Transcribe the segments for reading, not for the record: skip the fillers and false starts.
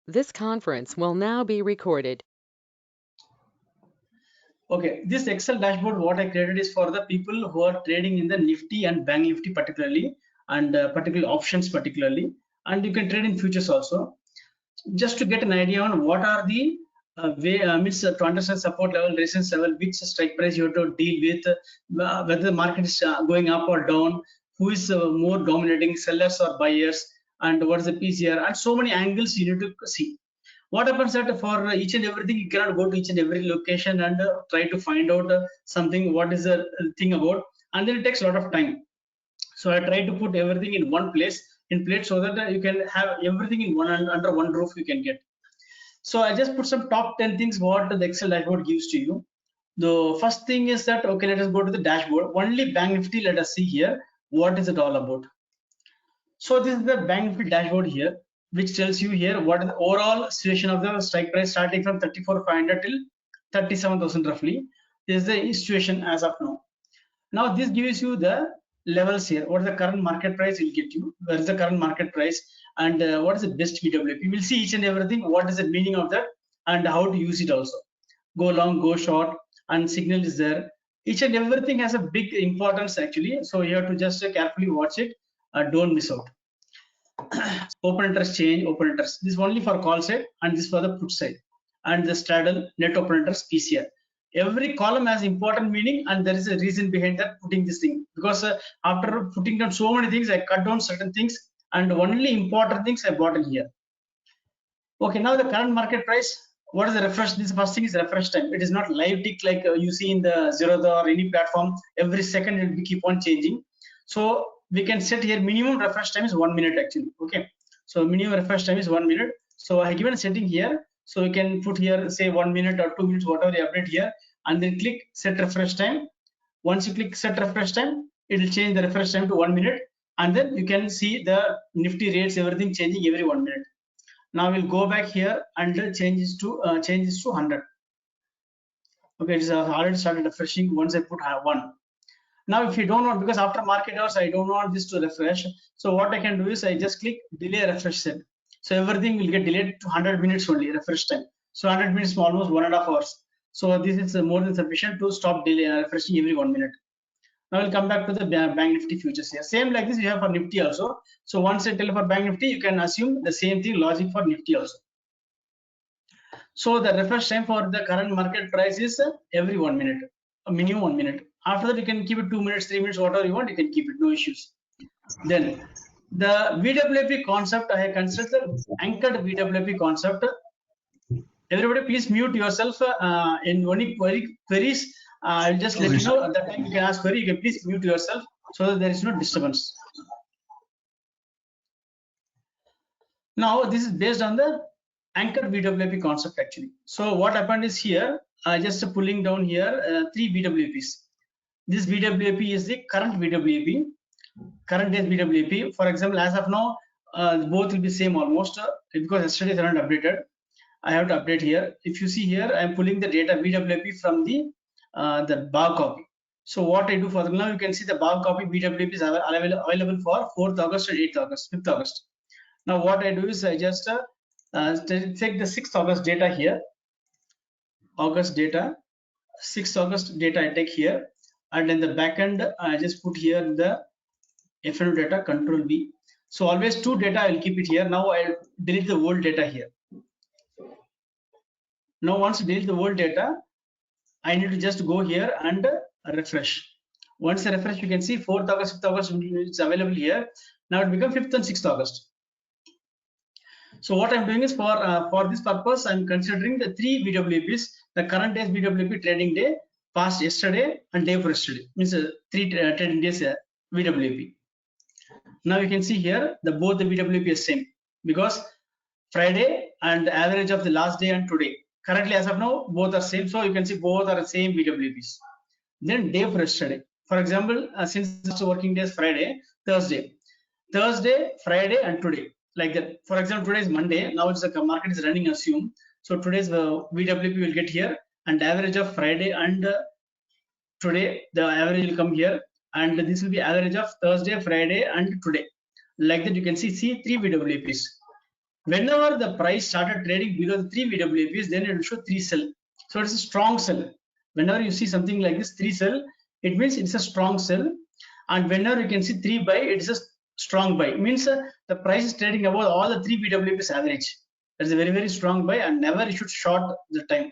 This conference will now be recorded. Okay, this Excel dashboard what I created is for the people who are trading in the Nifty and Bank Nifty particularly, and particular options particularly, and you can trade in futures also. Just to get an idea on what are the means to understand support level, resistance level, which strike price you have to deal with, whether the market is going up or down, who is more dominating, sellers or buyers, and what is the PCR, and so many angles you need to see. What happens that for each and everything you cannot go to each and every location and try to find out something what is the thing about, and then it takes a lot of time. So I try to put everything in one place in plate so that you can have everything in one under one roof you can get. So I just put some top 10 things what the Excel dashboard gives to you. The first thing is that, okay, let us go to the dashboard. Only Bank Nifty, let us see here what is it all about. So this is the Bank Nifty dashboard here, which tells you here what is the overall situation of the strike price starting from 34,500 till 37,000 roughly. This is the situation as of now. Now this gives you the levels here. What is the current market price? Will get you where is the current market price, and what is the best VWAP. We'll see each and everything. What is the meaning of that and how to use it also. Go long, go short, and signal is there. Each and everything has a big importance actually. So you have to just carefully watch it. Don't miss out. Open interest change, open interest. This is only for call side and this for the put side. And the straddle net open interest PCR. Every column has important meaning and there is a reason behind that putting this thing. Because after putting down so many things, I cut down certain things and only important things I brought in here. Okay, now the current market price. What is the refresh? This first thing is refresh time. It is not live tick like you see in the Zerodha or any platform. Every second it will keep on changing. So we can set here minimum refresh time is 1 minute actually. Okay, so minimum refresh time is 1 minute. So I given a setting here. So you can put here say 1 minute or 2 minutes, whatever you update here, and then click set refresh time. Once you click set refresh time, it will change the refresh time to 1 minute, and then you can see the Nifty rates, everything changing every 1 minute. Now we'll go back here and changes to 100. Okay, it's already started refreshing once I put 1. Now if you don't want, because after market hours I don't want this to refresh, so what I can do is I just click delay refresh set. So everything will get delayed to 100 minutes only refresh time. So 100 minutes is almost 1.5 hours. So this is more than sufficient to stop delay refreshing every 1 minute. Now we'll come back to the Bank Nifty futures here. Same like this you have for Nifty also. So once I tell for Bank Nifty, you can assume the same thing logic for Nifty also. So the refresh time for the current market price is every 1 minute, a minimum 1 minute. After that, you can keep it 2 minutes, 3 minutes, whatever you want, you can keep it, no issues. Then the VWAP concept, I have considered the anchored VWAP concept. Everybody, please mute yourself in only queries. I'll just let you know at that time you can ask query. You can please mute yourself so that there is no disturbance. Now this is based on the anchored VWAP concept actually. So what happened is here, just pulling down here 3 VWAPs. This VWAP is the current VWAP, current days VWAP. For example, as of now, both will be same almost because yesterday they are not updated. I have to update here. If you see here, I am pulling the data VWAP from the bar copy. So what I do for now, you can see the bar copy VWAP is available for 4th August and 8th August, 5th August. Now what I do is I just take the 6th August data here, August data, 6th August data I take here, and in the backend I just put here the FNO data, Control V. So always 2 data I'll keep it here. Now I'll delete the old data here. Now once you delete the old data, I need to just go here and refresh. Once I refresh, you can see 4th August, 5th August is available here. Now it becomes 5th and 6th August. So what I'm doing is for this purpose, I'm considering the 3 VWAPs, the current day's VWAP trading day, past yesterday, and day for yesterday. Means 3 trading days VWAP. Now you can see here the both the VWAP is same because Friday and average of the last day and today. Currently, as of now, both are same. So you can see both are the same VWAPs. Then day for yesterday. For example, since it's working days Friday, Thursday, Friday, and today. Like that. For example, today is Monday. Now it's the market is running. Assume so today's VWAP will get here, and average of Friday and today the average will come here, and this will be average of Thursday, Friday, and today. Like that, you can see 3 VWAPs. Whenever the price started trading below the 3 VWAPs, then it will show 3 sell. So it's a strong sell. Whenever you see something like this 3 sell, it means it's a strong sell. And whenever you can see 3 buy, it is a strong buy. It means the price is trading above all the 3 VWAPs average. That's a very, very strong buy, and never you should short the time.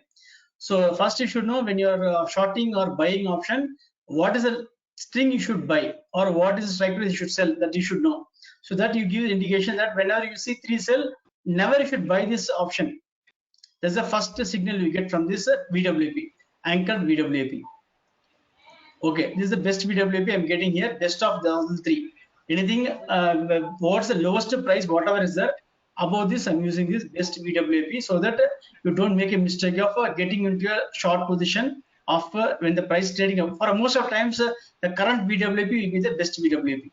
So first you should know when you're shorting or buying option, what is the string you should buy or what is the strike price you should sell, that you should know. So that you give indication that whenever you see 3 sell, never you should buy this option. That's the first signal you get from this VWAP, anchored VWAP. Okay, this is the best VWAP I'm getting here, best of the 3. Anything, what's the lowest price, whatever is there, above this I'm using this best VWAP, so that you don't make a mistake of getting into a short position of when the price trading up. For most of times, the current VWAP will be the best VWAP.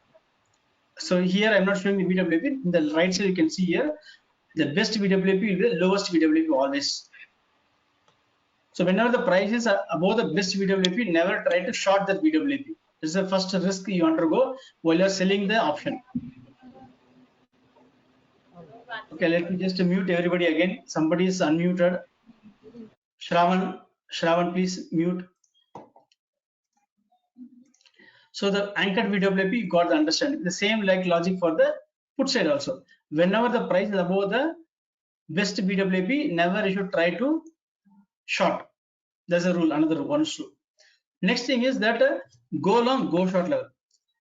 So here I'm not showing the VWAP. In the right side you can see here, the best VWAP will be the lowest VWAP always. So whenever the price is above the best VWAP, never try to short that VWAP. This is the first risk you undergo while you're selling the option. Okay, let me just mute everybody again. Somebody is unmuted. Shravan, please mute. So the anchored VWAP, you got the understanding. The same like logic for the put side also. Whenever the price is above the best VWAP, never you should try to short. There's a rule, another one rule. Next thing is that go long, go short level.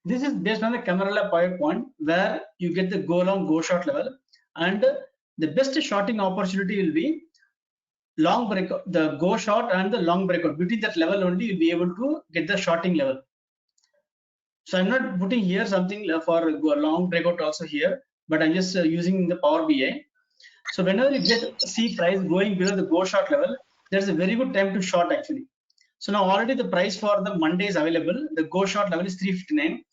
This is based on the Camarilla point where you get the go long, go short level, and the best shorting opportunity will be long breakout, the go short and the long breakout. Between that level only you'll be able to get the shorting level. So I'm not putting here something for long breakout also here, but I'm just using the Power BI. So whenever you get see price going below the go short level, there's a very good time to short actually. So now already the price for the Monday is available. The go short level is 359.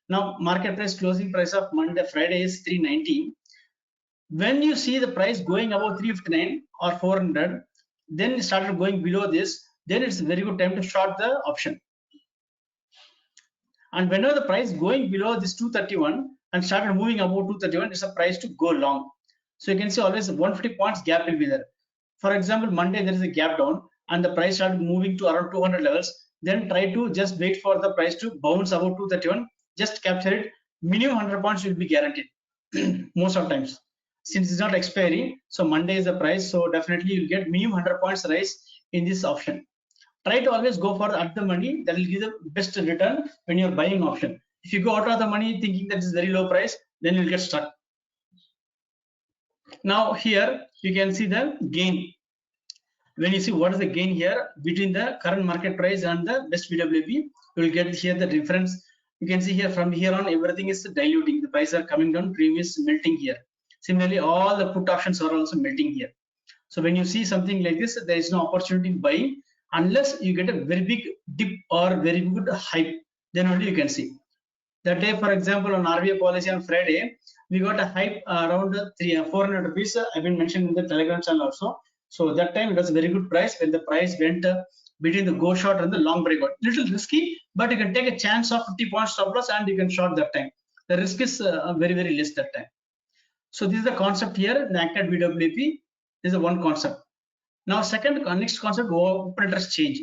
Now market price closing price of Friday is 390. When you see the price going above 359 or 400, then it started going below this, then it's a very good time to short the option. And whenever the price going below this 231 and started moving above 231, it's a price to go long. So you can see always 150 points gap will be there. For example, Monday there is a gap down and the price started moving to around 200 levels. Then try to just wait for the price to bounce above 231. Just capture it. Minimum 100 points will be guaranteed most of times. Since it's not expiry, so Monday is the price. So definitely you'll get minimum 100 points rise in this option. Try to always go for at the money, that will give the best return when you're buying option. If you go out of the money thinking that is very low price, then you'll get stuck. Now here you can see the gain. When you see what is the gain here between the current market price and the best VWAP, you will get here the difference. You can see here from here on everything is diluting. The prices are coming down, premium is melting here. Similarly, all the put options are also melting here. So when you see something like this, there is no opportunity in buying unless you get a very big dip or very good hype, then only you can see. That day, for example, on RBI policy on Friday, we got a hype around 400 rupees. I've been mentioned in the Telegram channel also. So that time it was a very good price when the price went between the go short and the long breakout. Little risky, but you can take a chance of 50 points stop loss and you can short that time. The risk is very, very less that time. So this is the concept here, the anchored VWAP. This is the one concept. Now next concept, open interest change.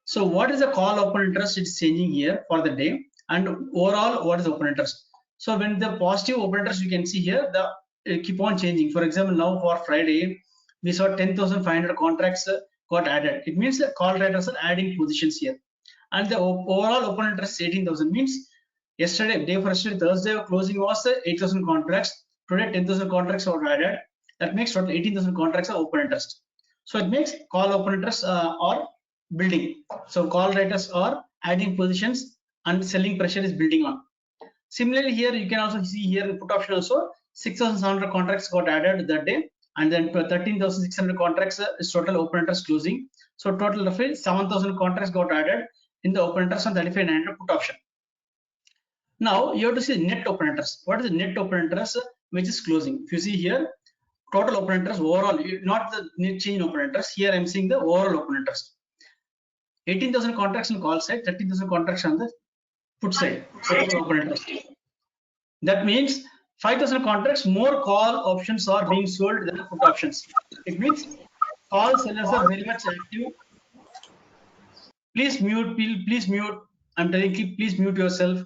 So what is the call open interest? It's changing here for the day, and overall what is open interest. So when the positive open interest, you can see here the keep on changing. For example, now for Friday we saw 10,500 contracts got added. It means the call traders are adding positions here, and the overall open interest 18,000 means yesterday day for yesterday Thursday closing was 8,000 contracts. Today 10,000 contracts were added. That makes total 18,000 contracts are open interest. So it makes call open interest or building. So call writers are adding positions and selling pressure is building on. Similarly, here you can also see here in put option also 6,700 contracts got added that day, and then 13,600 contracts is total open interest closing. So total roughly 7,000 contracts got added in the open interest on 35,900 put option. Now you have to see net open interest. What is the net open interest which is closing? If you see here, total open interest overall, not the net change open interest. Here I'm seeing the overall open interest. 18,000 contracts on call side, 13,000 contracts on the put side. Total open interest. That means 5,000 contracts, more call options are being sold than put options. It means call sellers are very much active. Please mute, please mute. I'm telling you, please mute yourself.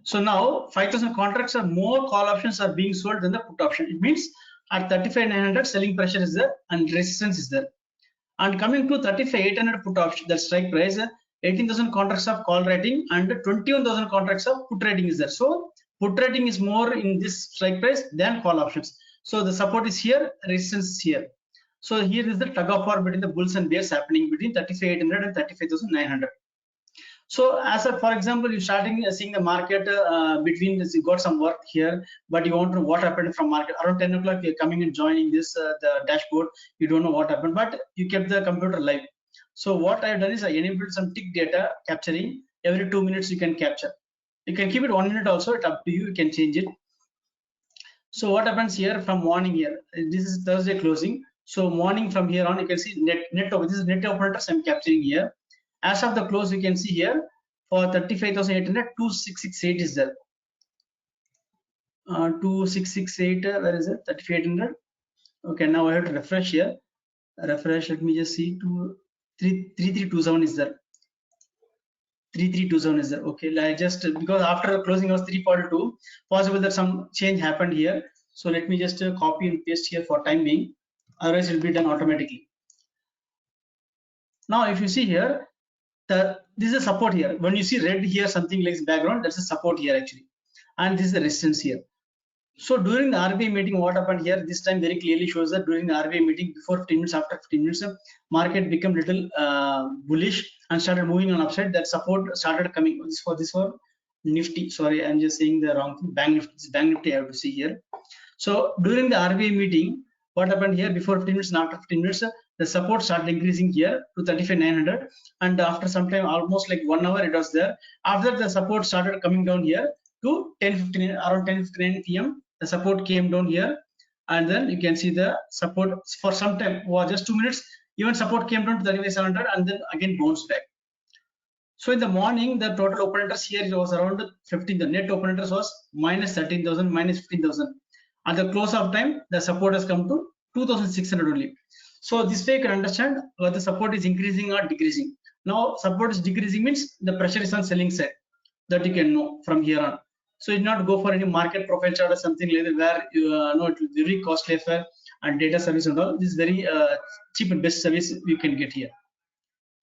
So now 5,000 contracts are more call options are being sold than the put option. It means at 35,900 selling pressure is there and resistance is there. And coming to 35,800 put option, that strike price, 18,000 contracts of call rating and 21,000 contracts of put rating is there. So put rating is more in this strike price than call options. So the support is here, resistance is here. So here is the tug of war between the bulls and bears happening between 35,800 and 35,900. So as a, for example, you starting seeing the market between this, you got some work here, but you want to know what happened from market around 10 o'clock. You're coming and joining this the dashboard. You don't know what happened, but you kept the computer live. So what I've done is I enabled some tick data capturing. Every 2 minutes you can capture. You can keep it 1 minute also. It's up to you. You can change it. So what happens here from morning here? This is Thursday closing. So morning from here on, you can see net of this is net operators I'm capturing here. As of the close, you can see here for 35,800, 2668 is there. 2668, where is it? 35,800. Okay, now I have to refresh here. Refresh. Let me just see. 3327 is there. 3327 is there. Okay, I just because after the closing was 342, possible that some change happened here. So let me just copy and paste here for time being. Otherwise, it will be done automatically. Now, if you see here, this is a support here. When you see red here, something like background, that's a support here actually, and this is the resistance here. So during the RBI meeting, what happened here? This time very clearly shows that during the RBI meeting, before 15 minutes, after 15 minutes, market became little bullish and started moving on upside. That support started coming. This for Nifty. Sorry, I'm just saying the wrong thing. Bank Nifty. This Bank Nifty I have to see here. So during the RBI meeting, what happened here? Before 15 minutes and after 15 minutes, the support started increasing here to 35,900, and after some time, almost like 1 hour, it was there. After that, the support started coming down here to 10:59, around 10:59 p.m. The support came down here, and then you can see the support for some time, was just 2 minutes. Even support came down to 35,700, and then again bounced back. So in the morning, the total open interest here was around 15. The net open interest was minus 13,000, minus 15,000. At the close of time, the support has come to 2,600 only. So this way you can understand whether the support is increasing or decreasing. Now support is decreasing means the pressure is on selling side. That you can know from here on. So you not go for any market profile chart or something like that where you know it will be very costly affair and data service and all. This is very cheap and best service you can get here.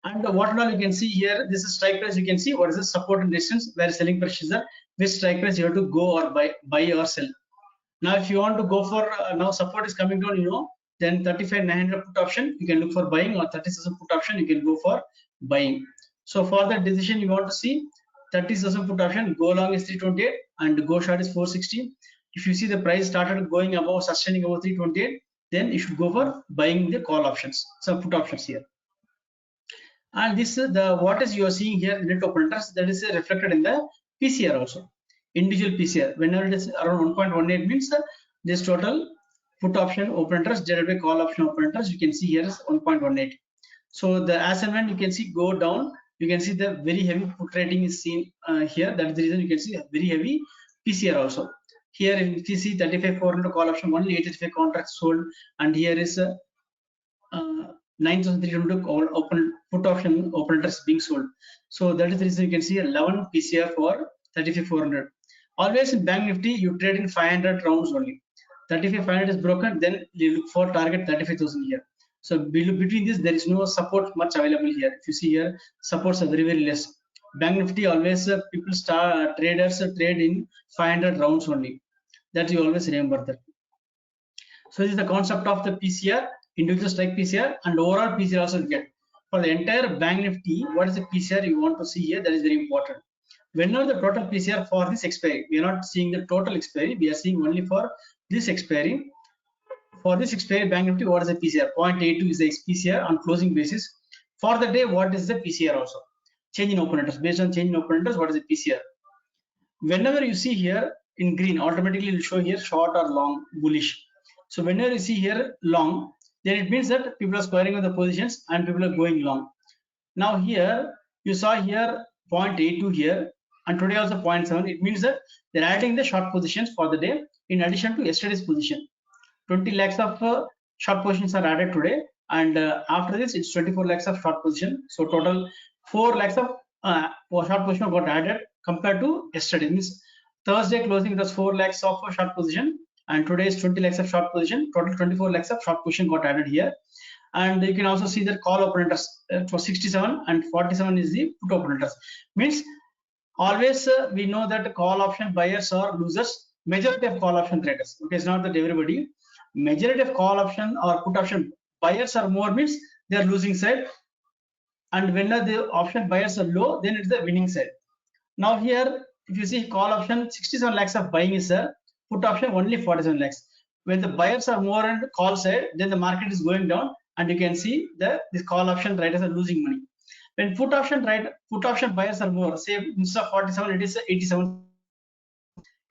And what and all you can see here, this is strike price. You can see what is the support and resistance where selling price is there. Which strike price you have to go or buy or sell. Now, if you want to go for now support is coming down, you know, then 35,900 put option you can look for buying, or 30,000 put option you can go for buying. So for that decision, you want to see 30,000 put option, go long is 328 and go short is 460. If you see the price started going above, sustaining above 328, then you should go for buying the call options, some put options here. And this is the what is you are seeing here in net open interest, that is reflected in the PCR also. Individual PCR, whenever it is around 1.18 means this total put option open interest divided by call option open interest, you can see here is 1.18. So the as and when you can see go down, you can see the very heavy put rating is seen here. That is the reason you can see very heavy PCR also. Here if you see 35,400 call option, only 85 contracts sold, and here is 9,300 open put option open interest being sold. So that is the reason you can see 11 PCR for 35,400. Always in Bank Nifty, you trade in 500 rounds only. 35,500 is broken, then you look for target 35,000 here. So between this, there is no support much available here. If you see here, supports are very less. Bank Nifty always people traders trade in 500 rounds only. That you always remember that. So this is the concept of the PCR, individual strike PCR, and overall PCR also you get. For the entire Bank Nifty, what is the PCR you want to see here? That is very important. Whenever the total PCR for this expiry, we are not seeing the total expiry, we are seeing only for this expiry. For this expiry Bank Nifty, what is the PCR? 0.82 is the PCR on closing basis. For the day, what is the PCR also? Change in open interest. Based on change in open interest, what is the PCR? Whenever you see here in green, automatically it will show here short or long, bullish. So whenever you see here long, then it means that people are squaring on the positions and people are going long. Now here, you saw here 0.82 here. and today also 0.7. It means that they're adding the short positions for the day in addition to yesterday's position. 20 lakhs of short positions are added today, and after this it's 24 lakhs of short position. So total 4 lakhs of short position got added compared to yesterday. Means Thursday closing it was 4 lakhs of short position, and today is 20 lakhs of short position. Total 24 lakhs of short position got added here. And you can also see that call operators for 67 and 47 is the put operators. Means always we know that call option buyers or losers. Majority of call option traders. Okay, it's not that everybody. Majority of call option or put option buyers are more, means they are losing side, and when the option buyers are low, then it's the winning side. Now here, if you see call option 67 lakhs of buying is there, put option only 47 lakhs. When the buyers are more on call side, then the market is going down, and you can see that this call option traders are losing money. When put option buyers are more, say instead of 47 it is 87.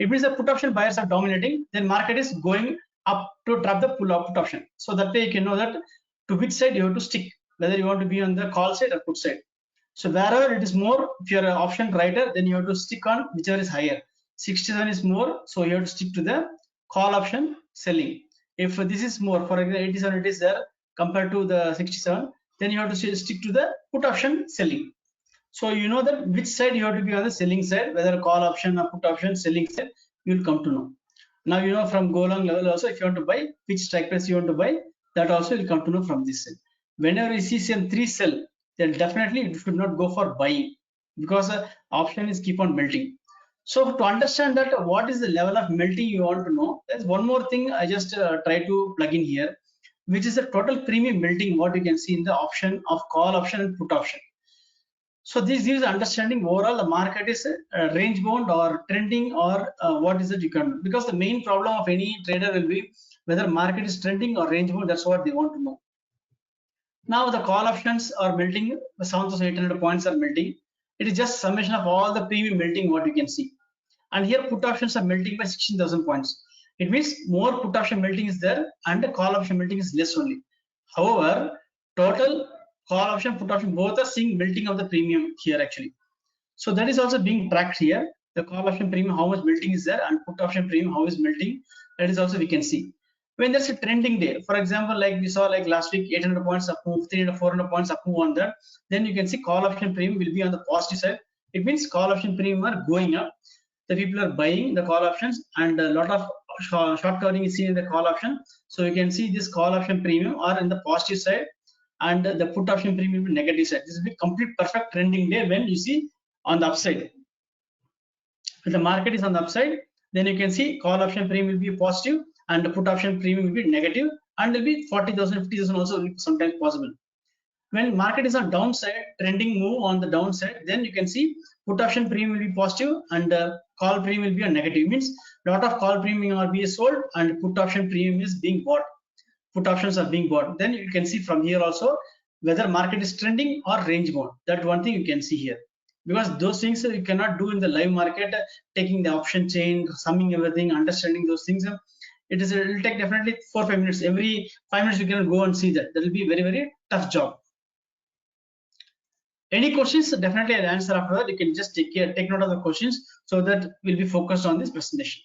It means the put option buyers are dominating, then market is going up to trap the put option. So that way you can know that to which side you have to stick, whether you want to be on the call side or put side. So wherever it is more, if you're an option writer, then you have to stick on whichever is higher. 67 is more, so you have to stick to the call option selling. If this is more, for example 87 it is there compared to the 67, then you have to stick to the put option selling. So you know that which side you have to be on the selling side, whether call option or put option selling side, you will come to know. Now you know from go long level also, if you want to buy, which strike price you want to buy, that also will come to know from this side. Whenever you see CM3 sell, then definitely you should not go for buying, because option is keep on melting. So to understand that what is the level of melting you want to know, there's one more thing I just try to plug in here, which is the total premium melting, what you can see in the option of call option and put option. So this gives understanding overall the market is range bound or trending, or what is it you can, because the main problem of any trader will be whether market is trending or range bound. That's what they want to know. Now the call options are melting, 7,800 points are melting. It is just summation of all the premium melting what you can see. And here put options are melting by 16,000 points. It means more put option melting is there and the call option melting is less only. However, total call option, put option, both are seeing melting of the premium here actually. So that is also being tracked here. The call option premium, how much melting is there, and put option premium, how is melting. That is also we can see. When there's a trending day, for example, like we saw like last week, 800 points up move, 300, 400 points up move on that, then you can see call option premium will be on the positive side. It means call option premium are going up. The people are buying the call options, and a lot of short covering is seen in the call option. So you can see this call option premium are in the positive side, and the put option premium will be negative side. This will be complete perfect trending day when you see on the upside. If the market is on the upside, then you can see call option premium will be positive and the put option premium will be negative, and will be 40,000, 50,000 also will be sometimes possible. When market is on downside, trending move on the downside, then you can see put option premium will be positive and call premium will be a negative. Means lot of call premium are being sold and put option premium is being bought. Put options are being bought. Then you can see from here also whether market is trending or range bound. That one thing you can see here, because those things you cannot do in the live market, taking the option chain, summing everything, understanding those things. It will take definitely 4-5 minutes. Every 5 minutes you can go and see that. That will be very, very tough job. Any questions? Definitely I'll answer after that. You can just take note of the questions so that we'll be focused on this presentation.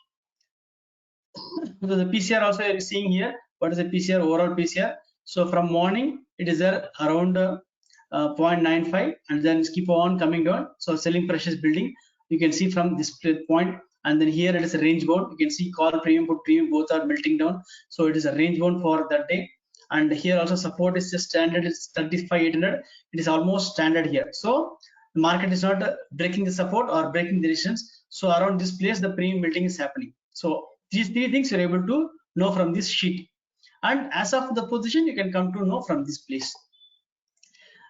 So the PCR also you are seeing here. What is the PCR? Overall PCR. So from morning it is there around 0.95, and then keep on coming down. So selling pressure is building. You can see from this point, and then here it is a range bound. You can see call premium, put premium, both are melting down. So it is a range bound for that day. And here also support is just standard, is 35,800. It is almost standard here. So the market is not breaking the support or breaking the resistance. So around this place the premium melting is happening. So these three things you're able to know from this sheet, and as of the position you can come to know from this place.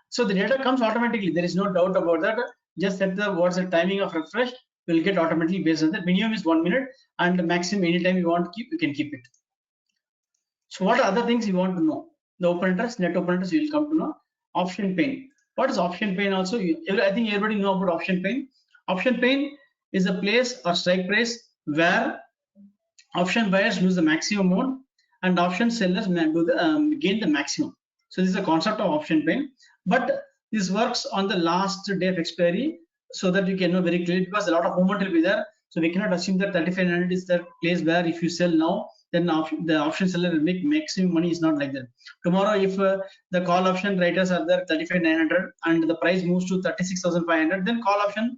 So the data comes automatically, there is no doubt about that. Just set the what's the timing of refresh, will get automatically based on that. Minimum is 1 minute, and the maximum anytime you want to keep, you can keep it. So what are other things you want to know? The open interest, net open interest, you will come to know. Option pain. What is option pain also? I think everybody know about option pain. Option pain is a place or strike price where option buyers lose the maximum amount and option sellers do the, gain the maximum. So this is a concept of option pain, but this works on the last day of expiry so that you can know very clearly, because a lot of movement will be there. So we cannot assume that 3,500 is the place where if you sell now, then the option seller will make maximum money. Is not like that. Tomorrow, if the call option writers are there 35,900 and the price moves to 36,500, then call option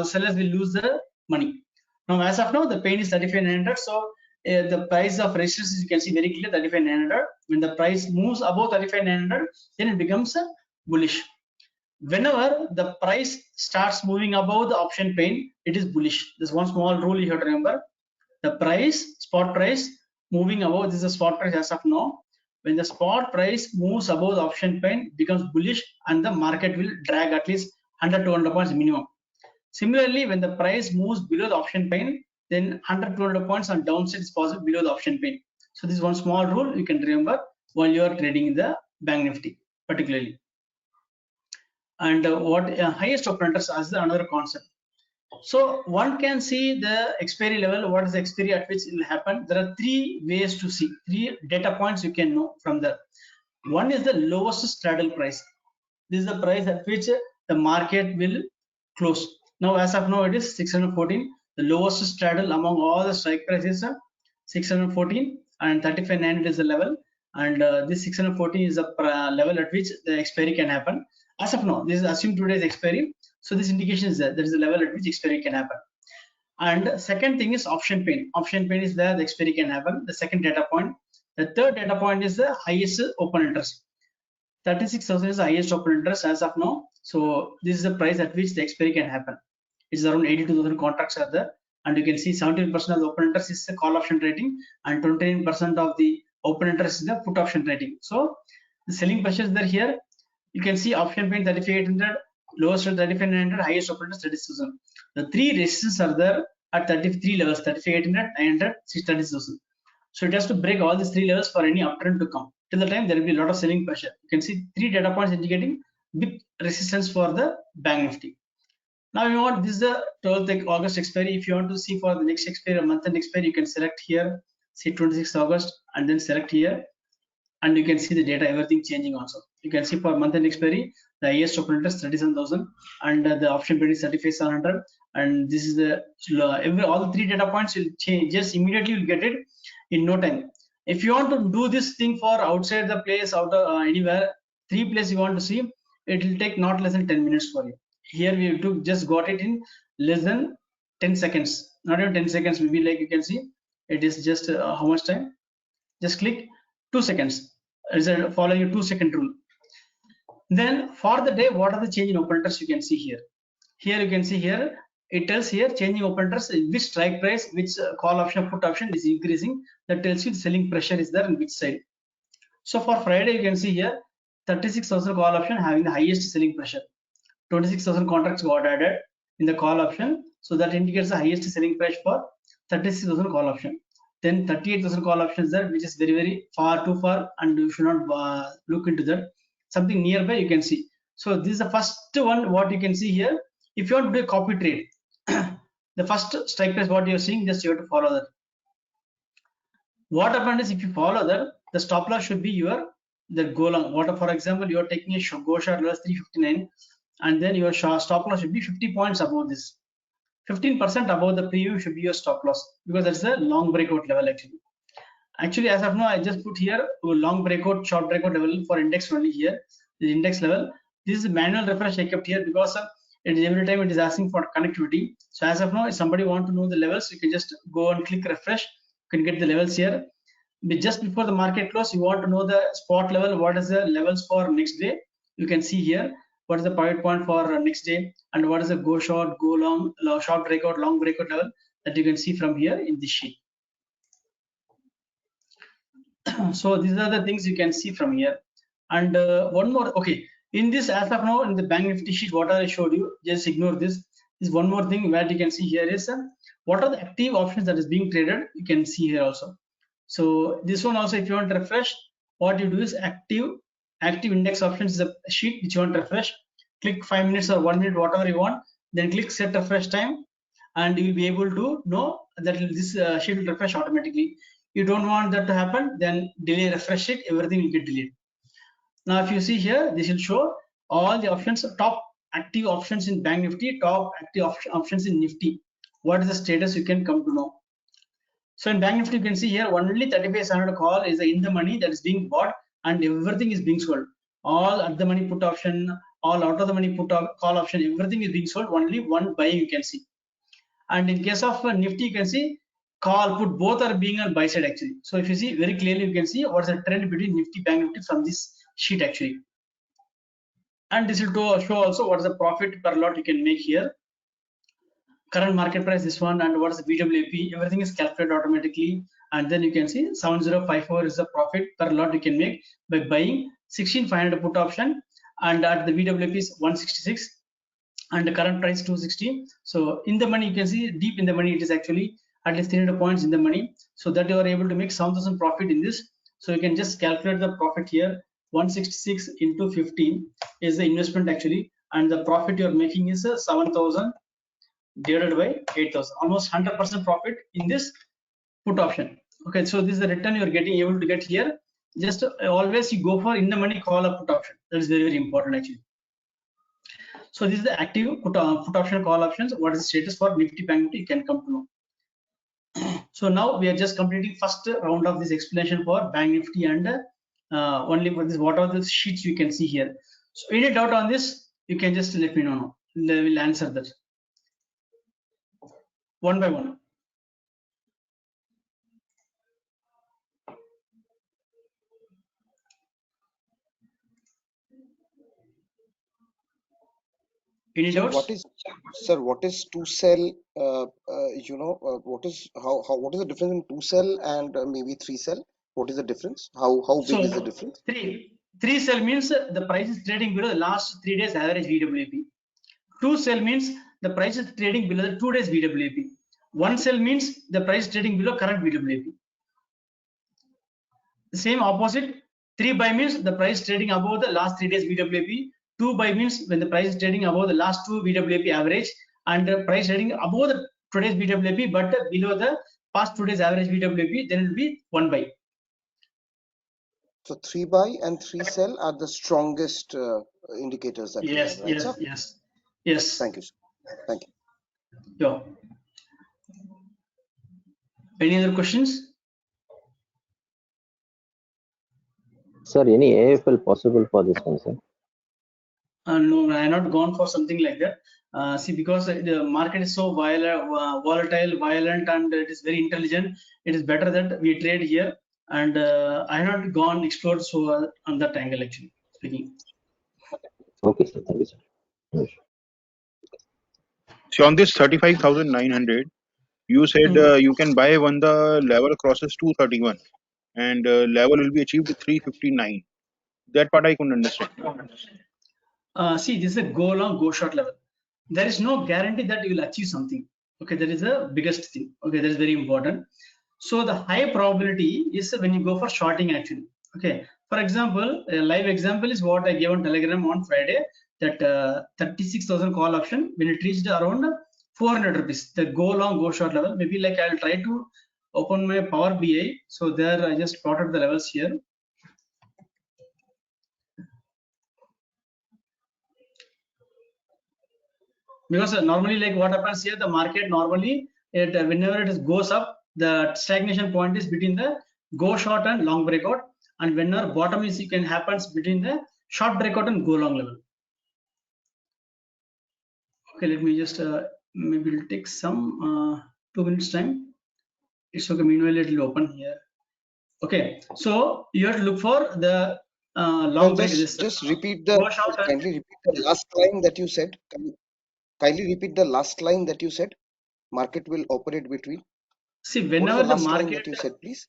sellers will lose the money. Now, as of now, the pain is 35,900. So the price of resistance, you can see very clear, 35,900. When the price moves above 35,900, then it becomes bullish. Whenever the price starts moving above the option pain, it is bullish. There's one small rule you have to remember. The price, spot price, moving above, this is the spot price as of now. When the spot price moves above the option pain, it becomes bullish and the market will drag at least 100 to 200 points minimum. Similarly, when the price moves below the option pain, then 100 to 200 points on downside is possible below the option pain. So this is one small rule you can remember while you are trading in the Bank Nifty particularly. And what highest open interest as another concept. So one can see the expiry level, what is the expiry at which it will happen. There are three ways to see, three data points you can know from there. One is the lowest straddle price. This is the price at which the market will close. Now, as of now, it is 614. The lowest straddle among all the strike prices is 614 and 35.9 is the level. And this 614 is the level at which the expiry can happen. As of now, this is assumed today's expiry. So this indication is that there is a level at which expiry can happen. And second thing is option pain. Option pain is where the expiry can happen. The second data point. The third data point is the highest open interest. 36,000 is the highest open interest as of now. So this is the price at which the expiry can happen. It's around 82,000 contracts are there, and you can see 17% of the open interest is the call option trading, and 29% of the open interest is the put option trading. So the selling pressure is there here. You can see option pain 35,800, lowest 35,900, highest open interest 36,000. The three resistances are there at 33 levels: 35,800, 900, 30,000. So it has to break all these three levels for any uptrend to come. Till the time there will be a lot of selling pressure. You can see three data points indicating big resistance for the Bank Nifty. Now you want, this is the 12th August expiry. If you want to see for the next expiry, month end expiry, you can select here, see 26th August, and then select here, and you can see the data, everything changing also. You can see for month end expiry, the highest open interest 37,000, and the option paid is 35,700, and this is the all the three data points will change. Just immediately you'll get it in no time. If you want to do this thing for outside the place, out of anywhere, three places you want to see, it will take not less than 10 minutes for you. Here we have just got it in less than 10 seconds, not even 10 seconds, maybe, like you can see, it is just how much time? Just click 2 seconds. It's a following a 2-second rule. Then for the day, what are the change in open interest you can see here. Here you can see here, it tells here changing open interest, which strike price, which call option, put option is increasing. That tells you the selling pressure is there on which side. So for Friday, you can see here 36,000 call option having the highest selling pressure. 26,000 contracts got added in the call option, so that indicates the highest selling price for 36,000 call option. Then 38,000 call options there, which is very, very too far, and you should not look into that. Something nearby you can see. So this is the first one what you can see here. If you want to do a copy trade, the first strike price what you are seeing, just you have to follow that. What happens is, if you follow that, the stop loss should be your go long. What, for example, you are taking a go short loss 359, and then your stop loss should be 50 points above this. 15% above the preview should be your stop loss, because that's the long breakout level actually. Actually, as of now, I just put here long breakout, short breakout level for index only here, the index level. This is manual refresh I kept here because every time it is asking for connectivity. So as of now, if somebody want to know the levels, you can just go and click refresh. You can get the levels here. But just before the market close, you want to know the spot level, what is the levels for next day. You can see here what is the pivot point for next day, and what is the go short, go long, short breakout, long breakout level, that you can see from here in this sheet. So these are the things you can see from here. And one more, okay, in this, as of now, in the Bank Nifty sheet, what I showed you, just ignore this. Is one more thing where you can see here is what are the active options that is being traded. You can see here also. So this one also, if you want to refresh, what you do is active index options is a sheet which you want to refresh. Click 5 minutes or 1 minute, whatever you want, then click set refresh time, and you will be able to know that this sheet will refresh automatically. You don't want that to happen, then delay refresh it, everything will get delayed. Now if you see here, this will show all the options, top active options in Bank Nifty, top active options in Nifty. What is the status? You can come to know. So in Bank Nifty, you can see here only 35,700 call is in the money that is being bought, and everything is being sold. All at the money put option, all out of the money put call option, everything is being sold. Only one buying you can see. And in case of Nifty, you can see call put both are being on buy side actually. So if you see very clearly, you can see what's the trend between Nifty, Bank Nifty from this sheet actually. And this will show also what is the profit per lot you can make here. Current market price, this one, and what is the BWAP, everything is calculated automatically. And then you can see 7054 is the profit per lot you can make by buying 16500 put option, and at the BWAP is 166 and the current price 260. So in the money, you can see deep in the money, it is actually at least 300 points in the money, so that you are able to make 7,000 profit in this. So you can just calculate the profit here. 166 into 15 is the investment actually, and the profit you are making is 7,000 divided by 8,000, almost 100% profit in this put option. Okay, so this is the return you are getting able to get here. Just always you go for in the money call or put option. That is very, very important actually. So this is the active put option call options. What is the status for Nifty, Bank Nifty? You can come to know. So now we are just completing first round of this explanation for Bank Nifty, and only for this what are the sheets you can see here. So any doubt on this, you can just let me know. They will answer that one by one. Any doubts? What is to sell? What is what is the difference in to sell and maybe three sell? What is the difference? How big is the difference? Three sell means the price is trading below the last 3 days average BWAP. Two sell means the price is trading below the 2 days BWAP. One sell means the price is trading below current BWAP. The same opposite, three buy means the price trading above the last 3 days BWAP. Two buy means when the price is trading above the last two BWAP average, and the price trading above the today's BWAP but below the past 2 days average BWAP, then it will be one buy. So three buy and three sell are the strongest indicators that yes, we have, right, yes, sir? yes. Thank you, sir. Thank you. Yeah. Any other questions? Sir, any AFL possible for this one, sir? No, I have not gone for something like that. See, because the market is so volatile, violent, and it is very intelligent, it is better that we trade here. And I have not gone explored so on that angle actually speaking. Okay, sir. Thank you, sir. Yes. So on this 35,900, you said you can buy when the level crosses 231 and level will be achieved 359. That part I couldn't understand. See, this is a go long, go short level. There is no guarantee that you will achieve something. Okay, that is the biggest thing. Okay, that is very important. So the high probability is when you go for shorting actually. Okay, for example, a live example is what I gave on Telegram on Friday, that 36,000 call option when it reached around 400 rupees. The go long, go short level. Maybe like I'll try to open my Power BI. So there I just plotted the levels here. Because normally like what happens here, the market normally whenever it goes up, the stagnation point is between the go short and long breakout, and whenever bottom is you can happens between the short breakout and go long level. Okay, let me just maybe it'll take some 2 minutes time. It's okay, meanwhile it will open here. Okay, so you have to look for the long Just repeat the kindly repeat the last line that you said. Kindly repeat the last line that you said. Market will operate between. See, whenever the market line that you said, please.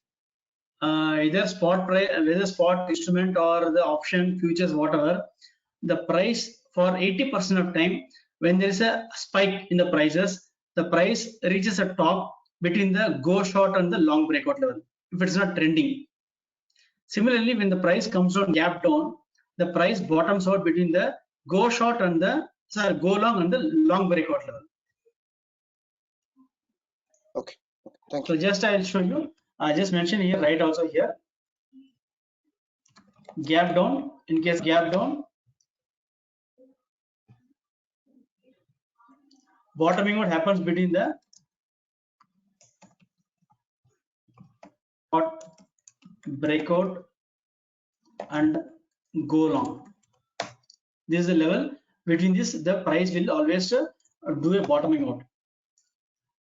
Either spot price, whether spot instrument or the option, futures, whatever, the price for 80% of time, when there is a spike in the prices, the price reaches a top between the go short and the long breakout level, if it's not trending. Similarly, when the price comes down, gap down, the price bottoms out between the go short and the go long and the long breakout level. Okay, thank you. So just I'll show you. I just mentioned here, right, also here. Gap down, in case gap down, bottoming out happens between the short breakout and go long. This is the level. Between this, the price will always do a bottoming out.